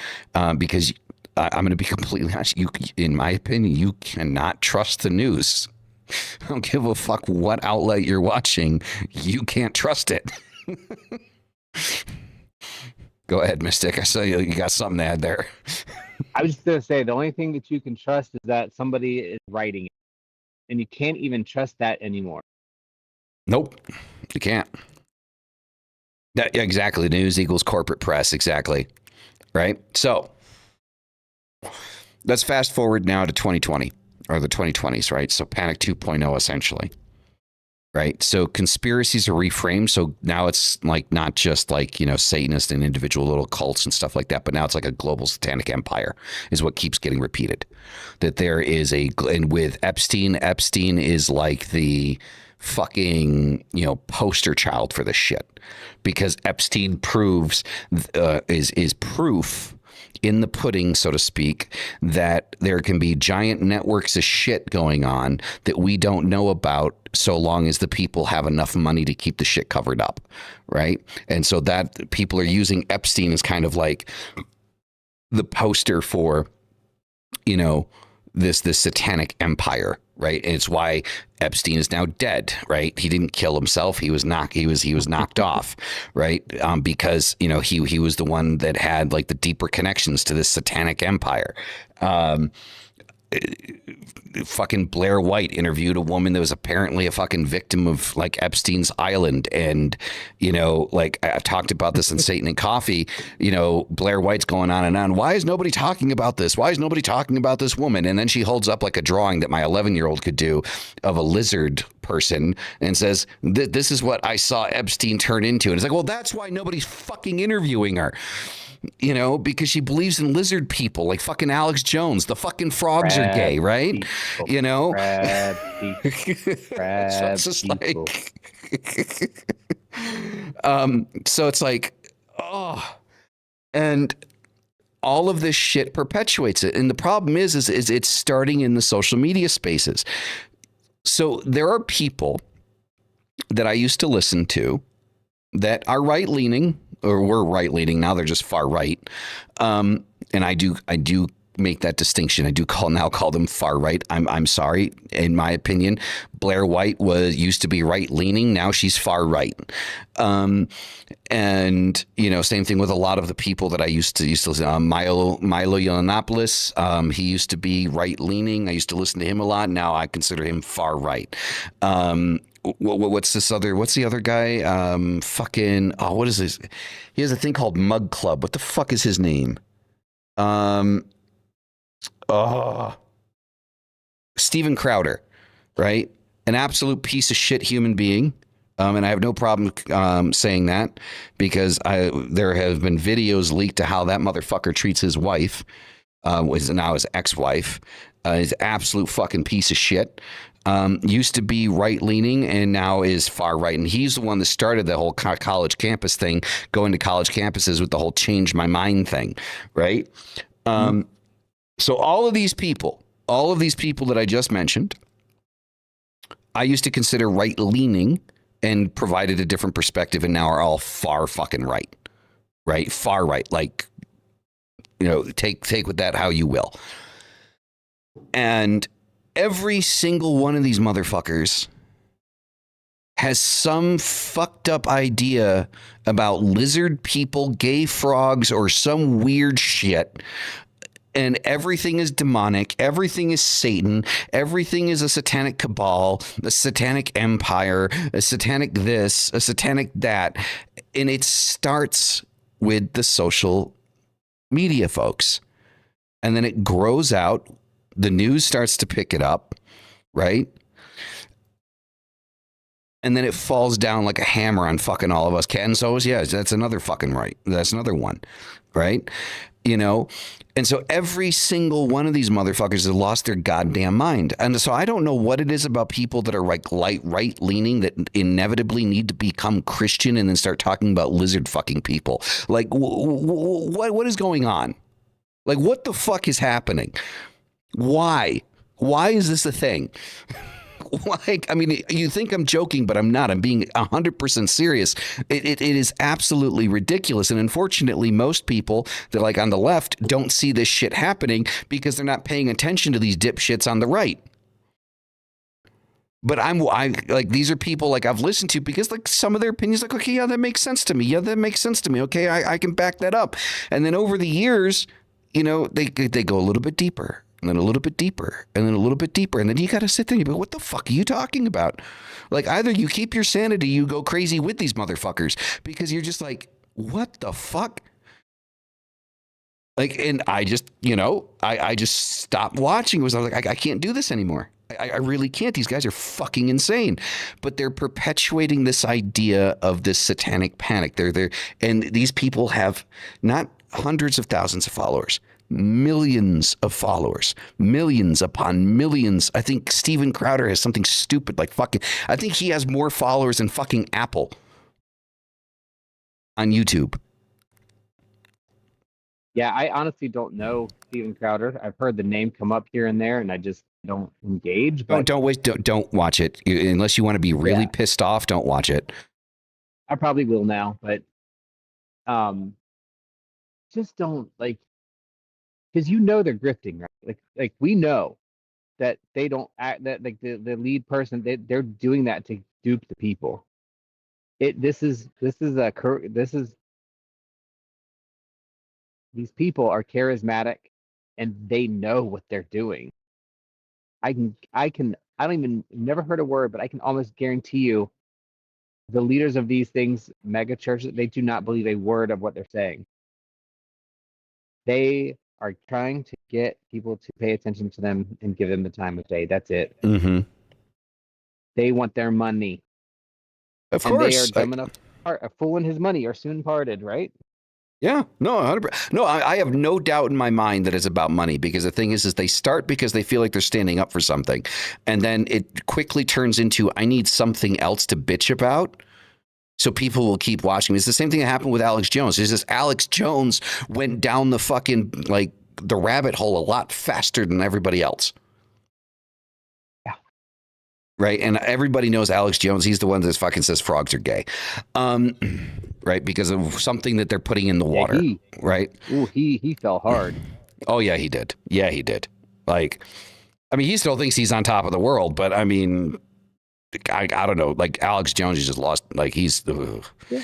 Because I'm going to be completely honest, in my opinion, you cannot trust the news. I don't give a fuck what outlet you're watching. You can't trust it. Go ahead, Mystic. I saw you got something to add there. I was just going to say, the only thing that you can trust is that somebody is writing it. And you can't even trust that anymore. Nope, you can't. Yeah, exactly. News equals corporate press. Exactly. Right. So let's fast forward now to 2020, or the 2020s, right? So Panic 2.0, essentially. Right. So conspiracies are reframed. So now it's like not just like, you know, Satanist and individual little cults and stuff like that, but now it's like a global satanic empire is what keeps getting repeated. That there is and with Epstein is like the fucking, you know, poster child for this shit, because Epstein is proof in the pudding, so to speak, that there can be giant networks of shit going on that we don't know about, so long as the people have enough money to keep the shit covered up, right? And so that people are using Epstein as kind of like the poster for, you know, this satanic empire, right? And it's why Epstein is now dead, right? He didn't kill himself. He was knocked off, right? Because, you know, he was the one that had like the deeper connections to this satanic empire. fucking Blair White interviewed a woman that was apparently a fucking victim of like Epstein's Island. And, like I talked about this in Satan and Coffee, Blair White's going on and on. Why is nobody talking about this? Why is nobody talking about this woman? And then she holds up like a drawing that my 11-year-old could do of a lizard person and says, this is what I saw Epstein turn into. And it's like, well, that's why nobody's fucking interviewing her. Because she believes in lizard people like fucking Alex Jones. The fucking frogs are gay, right? People. So it's just like, so it's like, oh, and all of this shit perpetuates it. And the problem is it's starting in the social media spaces. So there are people that I used to listen to that are right leaning, or were right leaning. Now they're just far right. And I do make that distinction. I do call them far right. I'm sorry. In my opinion, Blair White used to be right leaning. Now she's far right. And same thing with a lot of the people that I used to listen. Milo Yiannopoulos. He used to be right leaning. I used to listen to him a lot. Now I consider him far right. What's the other guy? What is this? He has a thing called Mug Club. What the fuck is his name? Steven Crowder, right? An absolute piece of shit human being. And I have no problem saying that, because there have been videos leaked to how that motherfucker treats his wife, is now his ex-wife. He's an absolute fucking piece of shit. Used to be right-leaning and now is far-right. And he's the one that started the whole college campus thing, going to college campuses with the whole change my mind thing, right? So all of these people that I just mentioned, I used to consider right-leaning and provided a different perspective, and now are all far fucking right? Far right. Like, take with that how you will. And every single one of these motherfuckers has some fucked up idea about lizard people, gay frogs, or some weird shit. And everything is demonic. Everything is Satan. Everything is a satanic cabal, a satanic empire, a satanic this, a satanic that. And it starts with the social media folks. And then it grows out. The news starts to pick it up, right? And then it falls down like a hammer on fucking all of us. And so, yeah, that's another fucking right. That's another one, right? And so every single one of these motherfuckers has lost their goddamn mind. And so I don't know what it is about people that are like right leaning that inevitably need to become Christian and then start talking about lizard fucking people. Like, what is going on? Like, what the fuck is happening? Why is this a thing? Like, I mean, you think I'm joking, but I'm not. I'm being 100% serious. It is absolutely ridiculous. And unfortunately, most people that like on the left don't see this shit happening because they're not paying attention to these dipshits on the right. But I like, these are people like I've listened to because like some of their opinions, like, okay, yeah, that makes sense to me. Yeah, that makes sense to me. Okay, I can back that up. And then over the years, they go a little bit deeper. And then a little bit deeper, and then a little bit deeper. And then you got to sit there and you go, what the fuck are you talking about? Like, either you keep your sanity, you go crazy with these motherfuckers, because you're just like, what the fuck? Like, and I just, I just stopped watching. I was like, I can't do this anymore. I really can't. These guys are fucking insane. But they're perpetuating this idea of this satanic panic. And these people have not hundreds of thousands of followers. Millions of followers, millions upon millions. I think Steven Crowder has something stupid like fucking, I think he has more followers than fucking Apple on YouTube. Yeah, I honestly don't know Steven Crowder. I've heard the name come up here and there, and I just don't engage. But Don't watch it unless you want to be really pissed off. Don't watch it. I probably will now, but just don't like. Because they're grifting, right? Like we know that they don't act, that like the lead person, they're doing that to dupe the people. These people are charismatic and they know what they're doing. I don't even never heard a word, but I can almost guarantee you the leaders of these things, mega churches, they do not believe a word of what they're saying. They are trying to get people to pay attention to them and give them the time of day. That's it. Mm-hmm. They want their money. Of And they are course. dumb enough. A fool and his money are soon parted, right? Yeah, no, 100%. No, I have no doubt in my mind that it's about money, because the thing is they start because they feel like they're standing up for something, and then it quickly turns into, I need something else to bitch about. So people will keep watching. It's the same thing that happened with Alex Jones. It's just Alex Jones went down the fucking, like, the rabbit hole a lot faster than everybody else. Yeah. Right. And everybody knows Alex Jones. He's the one that fucking says frogs are gay. Right. Because of something that they're putting in the water. Right. Ooh, he fell hard. Oh, yeah, he did. Yeah, he did. Like, I mean, he still thinks he's on top of the world, but I mean, I don't know. Like, Alex Jones, he's just lost. Like, he's. Yeah.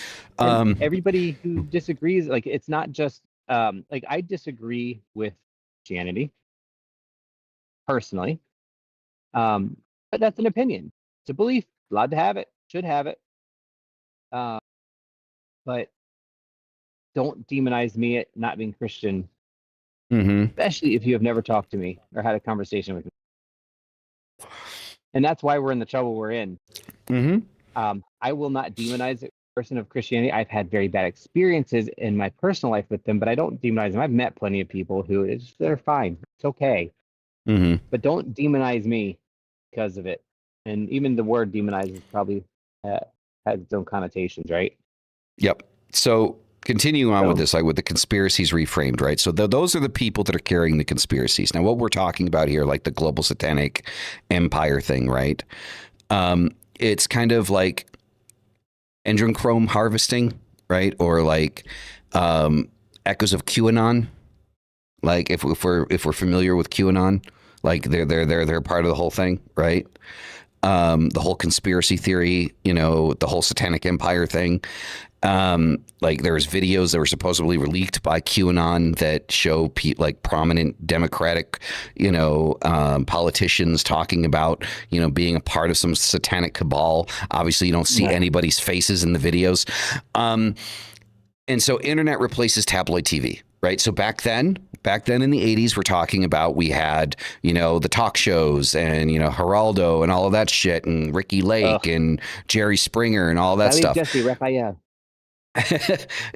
Everybody who disagrees, like, it's not just like, I disagree with Christianity personally, but that's an opinion. It's a belief. Allowed to have it. Should have it. But don't demonize me at not being Christian, especially if you have never talked to me or had a conversation with me. And that's why we're in the trouble we're in. I will not demonize a person of Christianity. I've had very bad experiences in my personal life with them, but I don't demonize them. I've met plenty of people who they're fine. It's okay. But don't demonize me because of it. And even the word demonize is probably has its own connotations, right? Yep. So continuing on with this, like with the conspiracies reframed, right? So those are the people that are carrying the conspiracies. Now, what we're talking about here, like the global Satanic Empire thing, right? It's kind of like adrenochrome harvesting, right? Or like echoes of QAnon. Like if we're familiar with QAnon, like they're part of the whole thing, right? The whole conspiracy theory, you know, the whole Satanic Empire thing. Like there's videos that were supposedly leaked by QAnon that show like prominent Democratic, you know, politicians talking about, you know, being a part of some satanic cabal. Obviously, you don't see anybody's faces in the videos. And so internet replaces tabloid TV, right? So back then in the 80s, we're talking about, we had, you know, the talk shows and, you know, Geraldo and all of that shit, and Ricky Lake and Jerry Springer and all that stuff. Jesse, Raphael.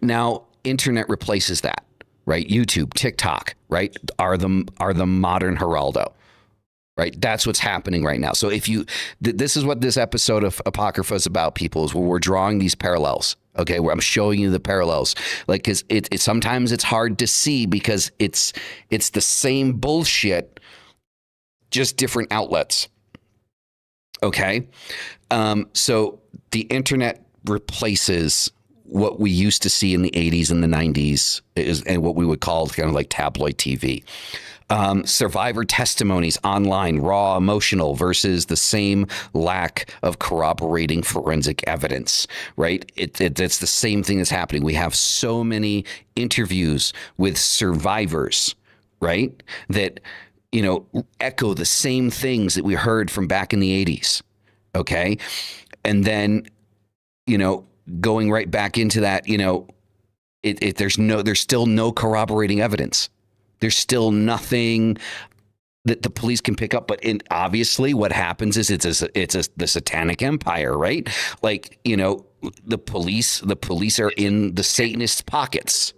Now, internet replaces that, right? YouTube, TikTok, right, are the modern Geraldo. Right, that's what's happening right now. So if you, this is what this episode of Apocrypha is about, people, is where we're drawing these parallels. Okay, where I'm showing you the parallels, like, because it sometimes it's hard to see because it's the same bullshit, just different outlets. Okay, so the internet replaces what we used to see in the 80s and the 90s and what we would call kind of like tabloid TV. Survivor testimonies online, raw, emotional, versus the same lack of corroborating forensic evidence, right? It's the same thing that's happening. We have so many interviews with survivors, right, that, you know, echo the same things that we heard from back in the 80s, okay? And then, you know, going right back into that, you know, there's still no corroborating evidence. There's still nothing that the police can pick up. But obviously what happens is it's the Satanic Empire, right? Like, you know, the police are in the Satanist pockets,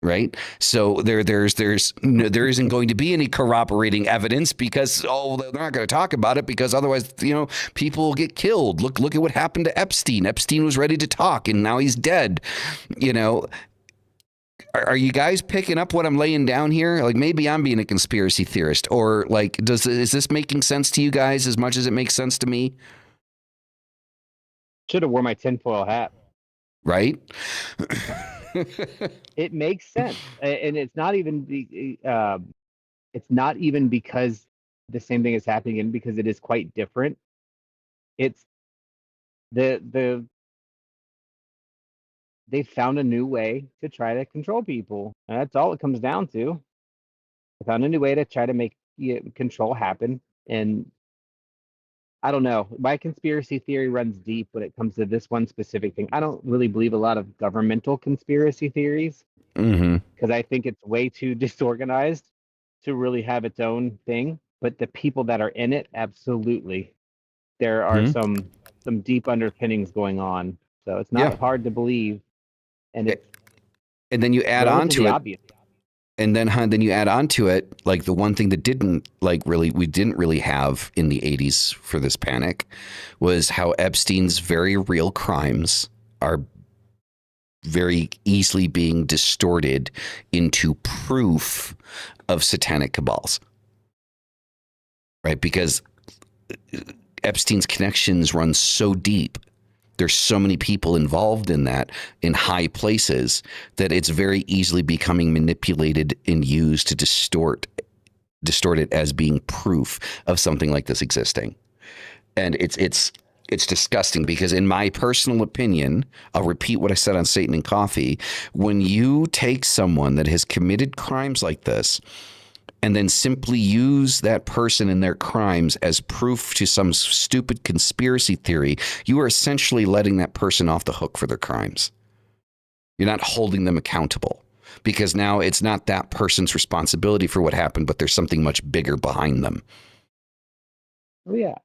right? So there isn't going to be any corroborating evidence because, they're not going to talk about it because otherwise, you know, people will get killed. Look at what happened to Epstein. Epstein was ready to talk and now he's dead, you know. Are you guys picking up what I'm laying down here? Like, maybe I'm being a conspiracy theorist, or like, is this making sense to you guys as much as it makes sense to me? Should have wore my tinfoil hat. Right? It makes sense, and it's not even because the same thing is happening, and because it is quite different. It's they found a new way to try to control people, and that's all it comes down to. They found a new way to try to make control happen And I don't know. My conspiracy theory runs deep when it comes to this one specific thing. I don't really believe a lot of governmental conspiracy theories Mm-hmm. because I think it's way too disorganized to really have its own thing. But the people that are in it, absolutely, there are Hmm. some deep underpinnings going on. So it's Yeah. not hard to believe, and it's And then you add on to relatively it, obvious. and then you add on to it, like the one thing that we didn't really have in the 80s for this panic was how Epstein's very real crimes are very easily being distorted into proof of satanic cabals, right? Because Epstein's connections run so deep. There's so many people involved in that in high places that it's very easily becoming manipulated and used to distort it as being proof of something like this existing. And it's disgusting because in my personal opinion, I'll repeat what I said on Satan and Coffee, when you take someone that has committed crimes like this and then simply use that person and their crimes as proof to some stupid conspiracy theory, you are essentially letting that person off the hook for their crimes. You're not holding them accountable because now it's not that person's responsibility for what happened, but there's something much bigger behind them. Oh yeah.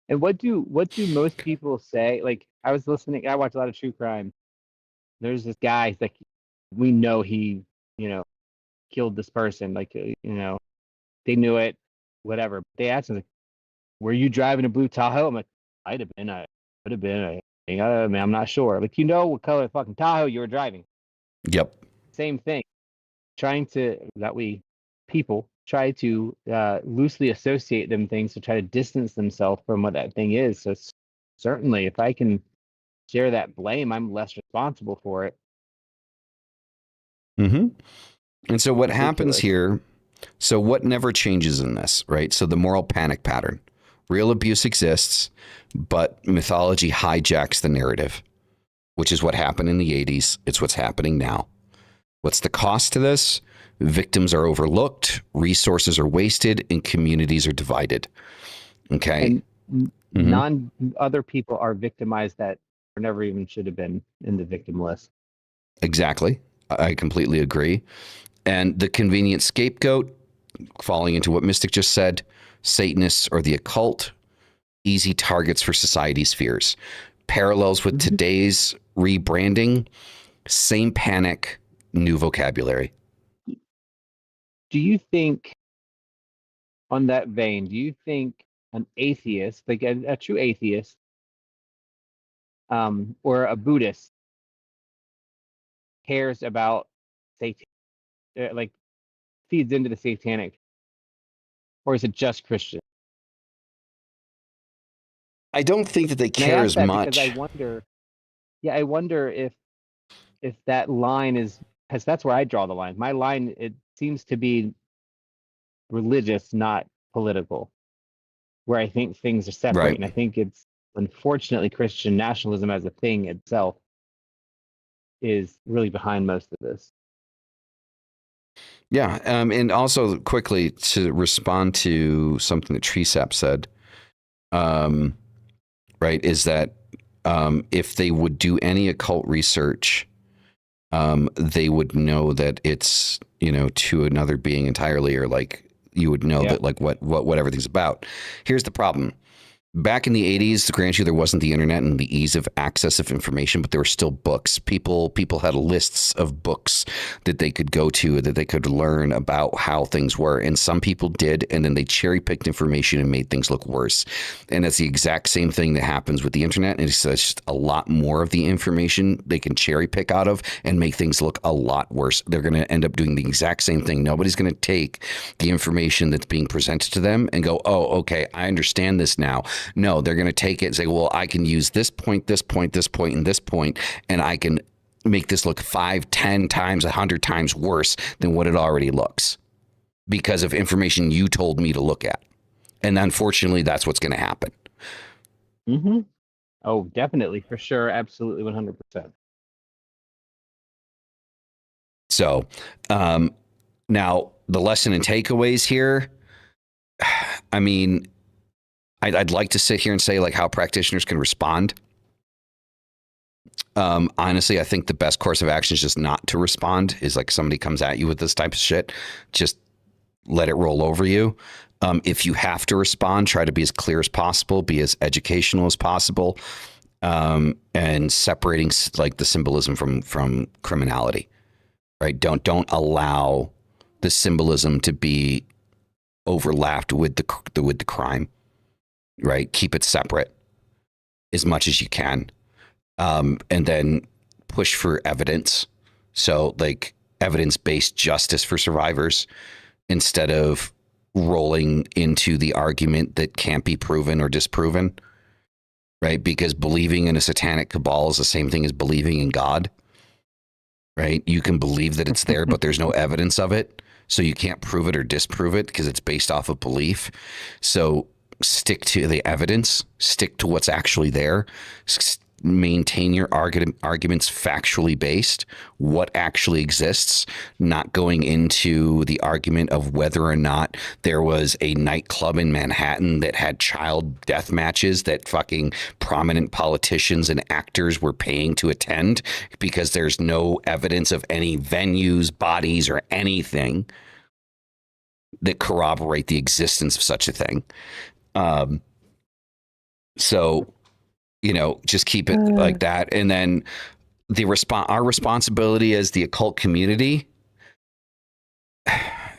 And what do most people say? Like I was listening, I watch a lot of true crime. There's this guy, he's like, we know he, you know, killed this person. Like, they knew it, whatever. They asked him, like, were you driving a blue Tahoe? I'm like, might have been. I could have been. I mean, I'm not sure. Like, what color fucking Tahoe you were driving? Yep. Same thing. Trying to, people try to loosely associate them things to try to distance themselves from what that thing is. So certainly, if I can share that blame, I'm less responsible for it. Mm-hmm. And so what happens Ridiculous. here? So what never changes in this, right? So the moral panic pattern. Real abuse exists, but mythology hijacks the narrative, which is what happened in the 80s. It's what's happening now. What's the cost to this? Victims are overlooked, resources are wasted, and communities are divided. Okay. And Mm-hmm. non other people are victimized that never even should have been in the victim list. Exactly. I completely agree. And the convenient scapegoat, falling into what Mystic just said, Satanists or the occult, easy targets for society's fears. Parallels with today's rebranding, same panic, new vocabulary. Do you think, on that vein, do you think an atheist, like a true atheist, or a Buddhist, cares about Satan, like feeds into the satanic, or is it just Christian? I don't think that they And I care ask as that because I much. wonder, yeah, I wonder if that line is, because that's where I draw the line. My line, it seems to be religious, not political, where I think things are separate. Right. And I think it's, unfortunately, Christian nationalism as a thing itself is really behind most of this. Yeah. And also quickly to respond to something that Tresap said, um, right, is that if they would do any occult research, they would know that it's, to another being entirely, or like you would know Yeah. that like what everything's about. Here's the problem. Back in the 80s, to grant you, there wasn't the internet and the ease of access of information, but there were still books. People had lists of books that they could go to, that they could learn about how things were. And some people did, and then they cherry picked information and made things look worse. And that's the exact same thing that happens with the internet. And it's just a lot more of the information they can cherry pick out of and make things look a lot worse. They're going to end up doing the exact same thing. Nobody's going to take the information that's being presented to them and go, oh, okay, I understand this now. No, they're going to take it and say, well, I can use this point, this point, this point, and this point, and I can make this look 5, 10 times, 100 times worse than what it already looks because of information you told me to look at. And unfortunately, that's what's going to happen. Mm-hmm. Oh, definitely, for sure, absolutely, 100%. So now the lesson and takeaways here, I mean, I'd like to sit here and say like how practitioners can respond. Honestly, I think the best course of action is just not to respond. Is like somebody comes at you with this type of shit, just let it roll over you. If you have to respond, try to be as clear as possible, be as educational as possible, and separating like the symbolism from criminality. Right? Don't allow the symbolism to be overlapped with the crime. Right? Keep it separate as much as you can. And then push for evidence. So like evidence-based justice for survivors instead of rolling into the argument that can't be proven or disproven, right? Because believing in a satanic cabal is the same thing as believing in God, right? You can believe that it's there, but there's no evidence of it. So you can't prove it or disprove it because it's based off of belief. So stick to the evidence, stick to what's actually there, maintain your arguments factually based, what actually exists, not going into the argument of whether or not there was a nightclub in Manhattan that had child death matches that fucking prominent politicians and actors were paying to attend, because there's no evidence of any venues, bodies, or anything that corroborate the existence of such a thing. So, just keep it like that. And then our responsibility as the occult community,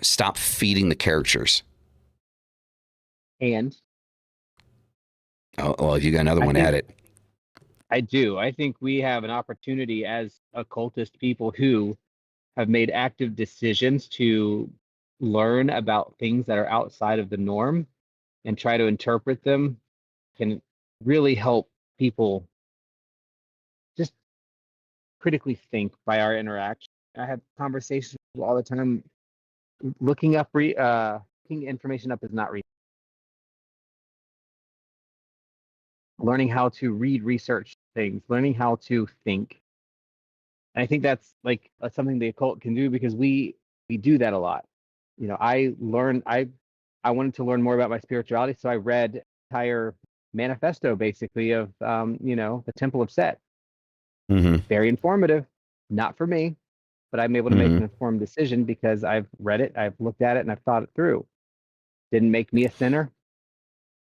stop feeding the characters. And well, if you got another one, add it. I do. I think we have an opportunity as occultist people who have made active decisions to learn about things that are outside of the norm and try to interpret them, can really help people just critically think by our interaction. I have conversations all the time. Looking information up is not reading. Learning how to research things, learning how to think. And I think that's like something the occult can do, because we do that a lot. I wanted to learn more about my spirituality, so I read entire manifesto basically of the Temple of Set. Mm-hmm. Very informative, not for me, but I'm able to make an informed decision because I've read it, I've looked at it, and I've thought it through. Didn't make me a sinner,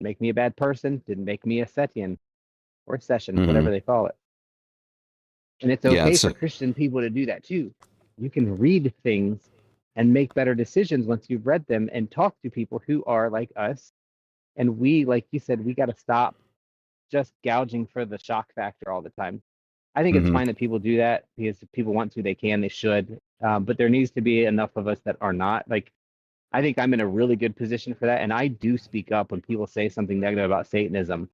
make me a bad person, didn't make me a Setian or session, whatever they call it. And it's okay for Christian people to do that too. You can read things and make better decisions once you've read them, and talk to people who are like us. And we, like you said, we got to stop just gouging for the shock factor all the time. I think it's fine that people do that, because if people want to, they can, they should. But there needs to be enough of us that are not. Like, I think I'm in a really good position for that. And I do speak up when people say something negative about Satanism.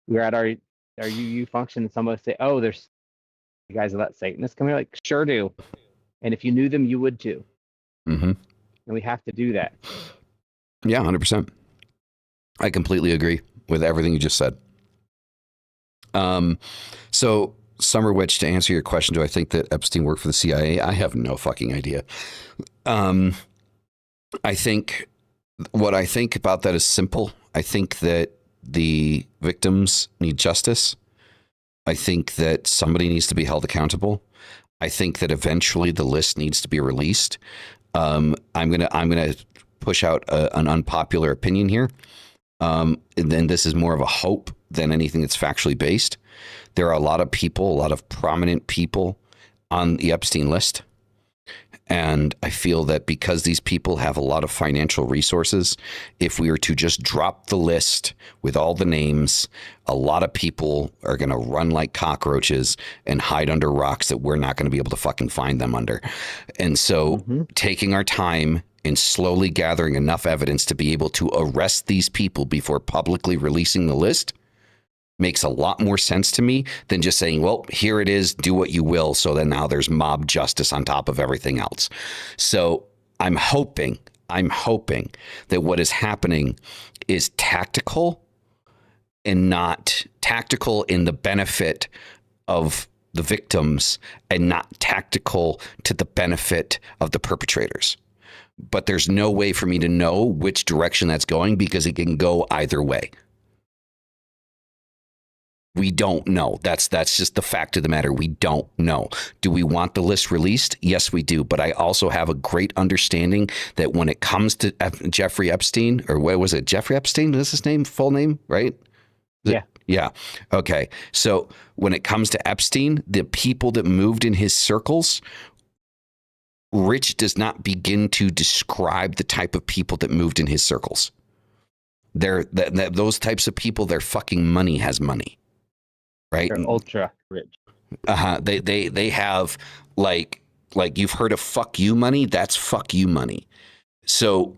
We were at our UU function, and someone would say, "Oh, there's guys that Satanists come here." Like, sure do. And if you knew them, you would too. And we have to do that. Yeah, 100%. I completely agree with everything you just said. So, Summer Witch, to answer your question, do I think that Epstein worked for the CIA? I have no fucking idea. I think what I think about that is simple. I think that the victims need justice. I think that somebody needs to be held accountable. I think that eventually the list needs to be released. I'm gonna push out an unpopular opinion here. And then this is more of a hope than anything that's factually based. There are a lot of people, a lot of prominent people on the Epstein list. And I feel that because these people have a lot of financial resources, if we were to just drop the list with all the names, a lot of people are going to run like cockroaches and hide under rocks that we're not going to be able to fucking find them under. And so taking our time and slowly gathering enough evidence to be able to arrest these people before publicly releasing the list makes a lot more sense to me than just saying, well, here it is, do what you will. So then now there's mob justice on top of everything else. So I'm hoping that what is happening is tactical, and not tactical in the benefit of the victims, and not tactical to the benefit of the perpetrators. But there's no way for me to know which direction that's going, because it can go either way. We don't know. That's just the fact of the matter. We don't know. Do we want the list released? Yes, we do. But I also have a great understanding that when it comes to Jeffrey Epstein, or what was it? Jeffrey Epstein? Is his name? Full name, right? Yeah. Yeah. Okay. So when it comes to Epstein, the people that moved in his circles, Rich does not begin to describe the type of people that moved in his circles. Those types of people, their fucking money has money. Right? They're ultra rich. They have like you've heard of fuck you money. That's fuck you money. So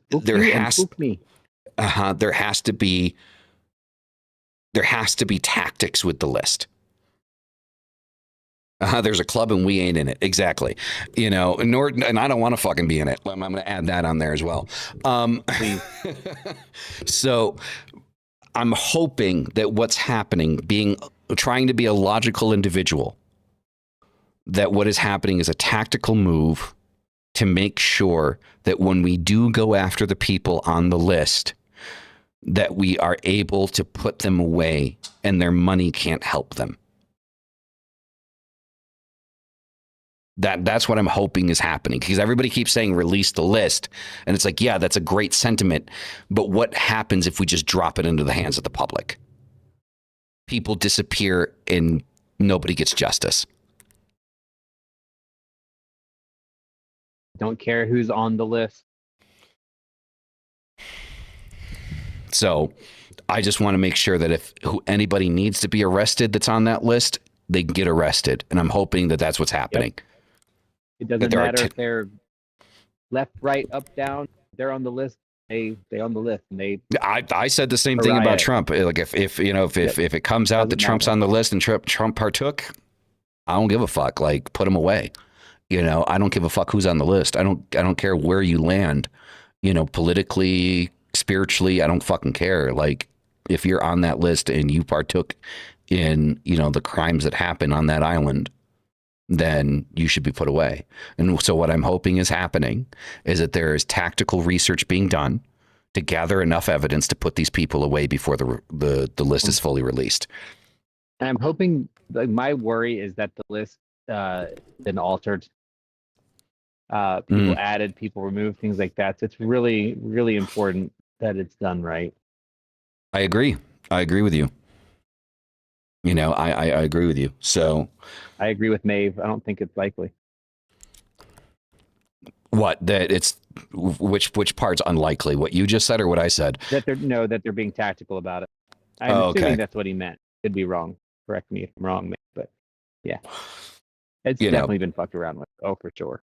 there has to be tactics with the list. There's a club and we ain't in it. Exactly. And I don't want to fucking be in it. I'm going to add that on there as well. So I'm hoping that what's happening, trying to be a logical individual, that what is happening is a tactical move to make sure that when we do go after the people on the list, that we are able to put them away and their money can't help them. That's what I'm hoping is happening, because everybody keeps saying release the list. And it's like, yeah, that's a great sentiment. But what happens if we just drop it into the hands of the public? People disappear and nobody gets justice. Don't care who's on the list. So I just want to make sure that if anybody needs to be arrested that's on that list, they can get arrested. And I'm hoping that that's what's happening. Yep. It doesn't matter if they're left, right, up, down. They're on the list. They on the list, and I said the same thing about Trump. Like if it comes out that Trump's on the list and Trump partook, I don't give a fuck. Like, put him away. I don't give a fuck who's on the list. I don't care where you land. Politically, spiritually, I don't fucking care. Like, if you're on that list and you partook in the crimes that happen on that island, then you should be put away. And so what I'm hoping is happening is that there is tactical research being done to gather enough evidence to put these people away before the list is fully released. And I'm hoping, my worry is that the list been altered. People added, people removed, things like that. So it's really, really important that it's done right. I agree with you. I agree with you. So I agree with Maeve. I don't think it's likely. What? That it's which part's unlikely? What you just said or what I said? That they're being tactical about it. I'm assuming that's what he meant. Could be wrong. Correct me if I'm wrong, Maeve. But yeah, it's definitely been fucked around with. Oh, for sure.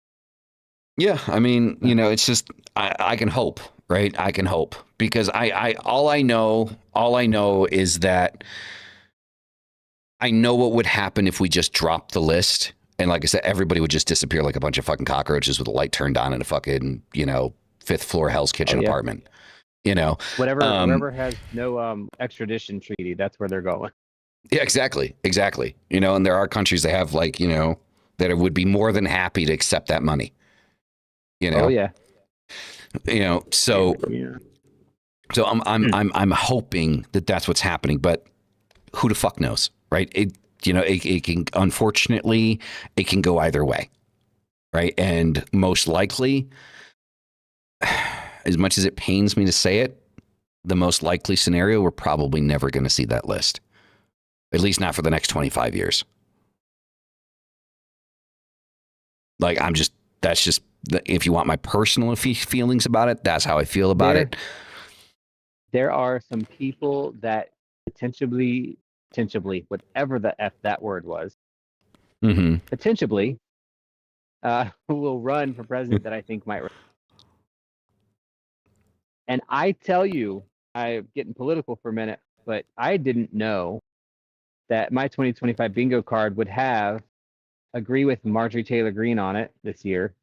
Yeah, I mean, it's just I can hope, right? I can hope, because all I know is that I know what would happen if we just dropped the list. And like I said, everybody would just disappear like a bunch of fucking cockroaches with the light turned on in a fucking, fifth floor Hell's Kitchen apartment. Wherever has no extradition treaty, that's where they're going. Yeah, exactly. And there are countries that have that would be more than happy to accept that money. Oh yeah. So I'm hoping that that's what's happening, but who the fuck knows, right? It can, unfortunately, it can go either way, right? And most likely, as much as it pains me to say it, the most likely scenario, we're probably never going to see that list, at least not for the next 25 years. Like, that's just, if you want my personal feelings about it, that's how I feel about it. There are some people that potentially, whatever the F that word was, potentially will run for president that I think might run. And I tell you, I'm getting political for a minute, but I didn't know that my 2025 bingo card would have agree with Marjorie Taylor Greene on it this year,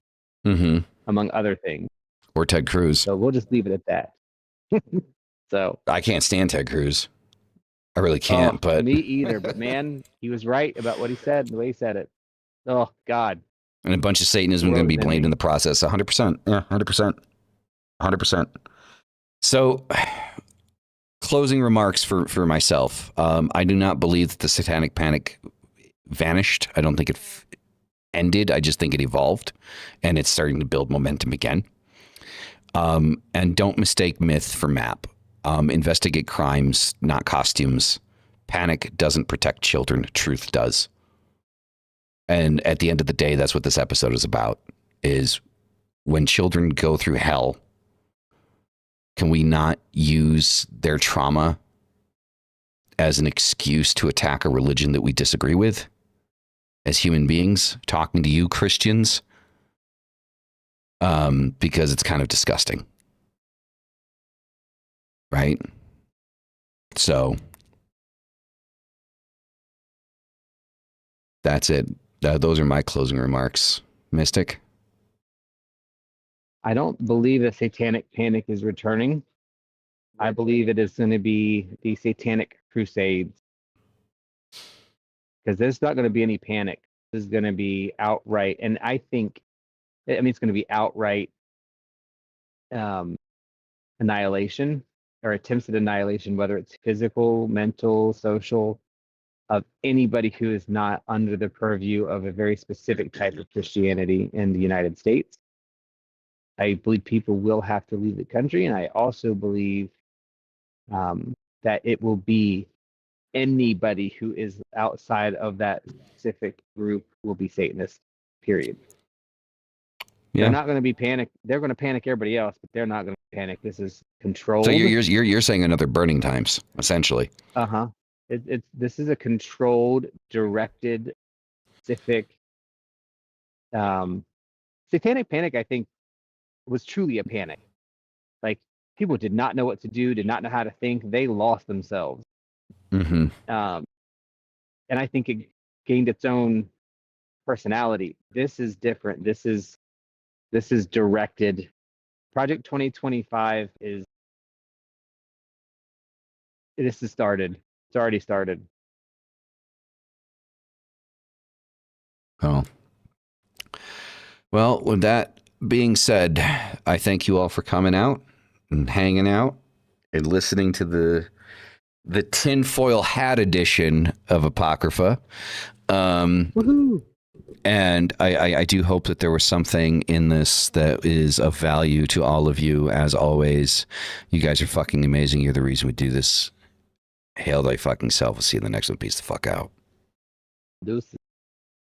among other things. Or Ted Cruz. So we'll just leave it at that. So I can't stand Ted Cruz. I really can't. But me either. But man, he was right about what he said, the way he said it. Oh God. And a bunch of Satanism going to be blamed in the process. 100%. Yeah, 100%. 100%. So closing remarks for myself. I do not believe that the Satanic Panic vanished. I don't think it ended. I just think it evolved, and it's starting to build momentum again. And don't mistake myth for map. Investigate crimes, not costumes. Panic doesn't protect children. Truth does. And at the end of the day, that's what this episode is about, is when children go through hell, can we not use their trauma as an excuse to attack a religion that we disagree with? As human beings, talking to you Christians, because it's kind of disgusting, right? So that's it. Those are my closing remarks. Mystic? I don't believe the Satanic Panic is returning. I believe it is going to be the Satanic Crusades. Because there's not going to be any panic. This is going to be outright. And I think, I mean, it's going to be outright annihilation or attempts at annihilation, whether it's physical, mental, social, of anybody who is not under the purview of a very specific type of Christianity in the United States. I believe people will have to leave the country, and I also believe that it will be anybody who is outside of that specific group will be Satanist, period. Yeah. They're not going to be panicked. They're going to panic everybody else, but they're not going to panic. This is controlled. So you're saying another burning times, essentially. Uh-huh. This is a controlled, directed, specific Satanic Panic, I think, was truly a panic. Like, people did not know what to do, did not know how to think. They lost themselves. Mm-hmm. And I think it gained its own personality. This is different. This is directed. Project 2025 this has started. It's already started. Oh. Well, with that being said, I thank you all for coming out and hanging out and listening to the tinfoil hat edition of Apocrypha. Woohoo! And I do hope that there was something in this that is of value to all of you. As always, you guys are fucking amazing. You're the reason we do this. Hail thy fucking self. We'll see you in the next one. Peace the fuck out. Deuces.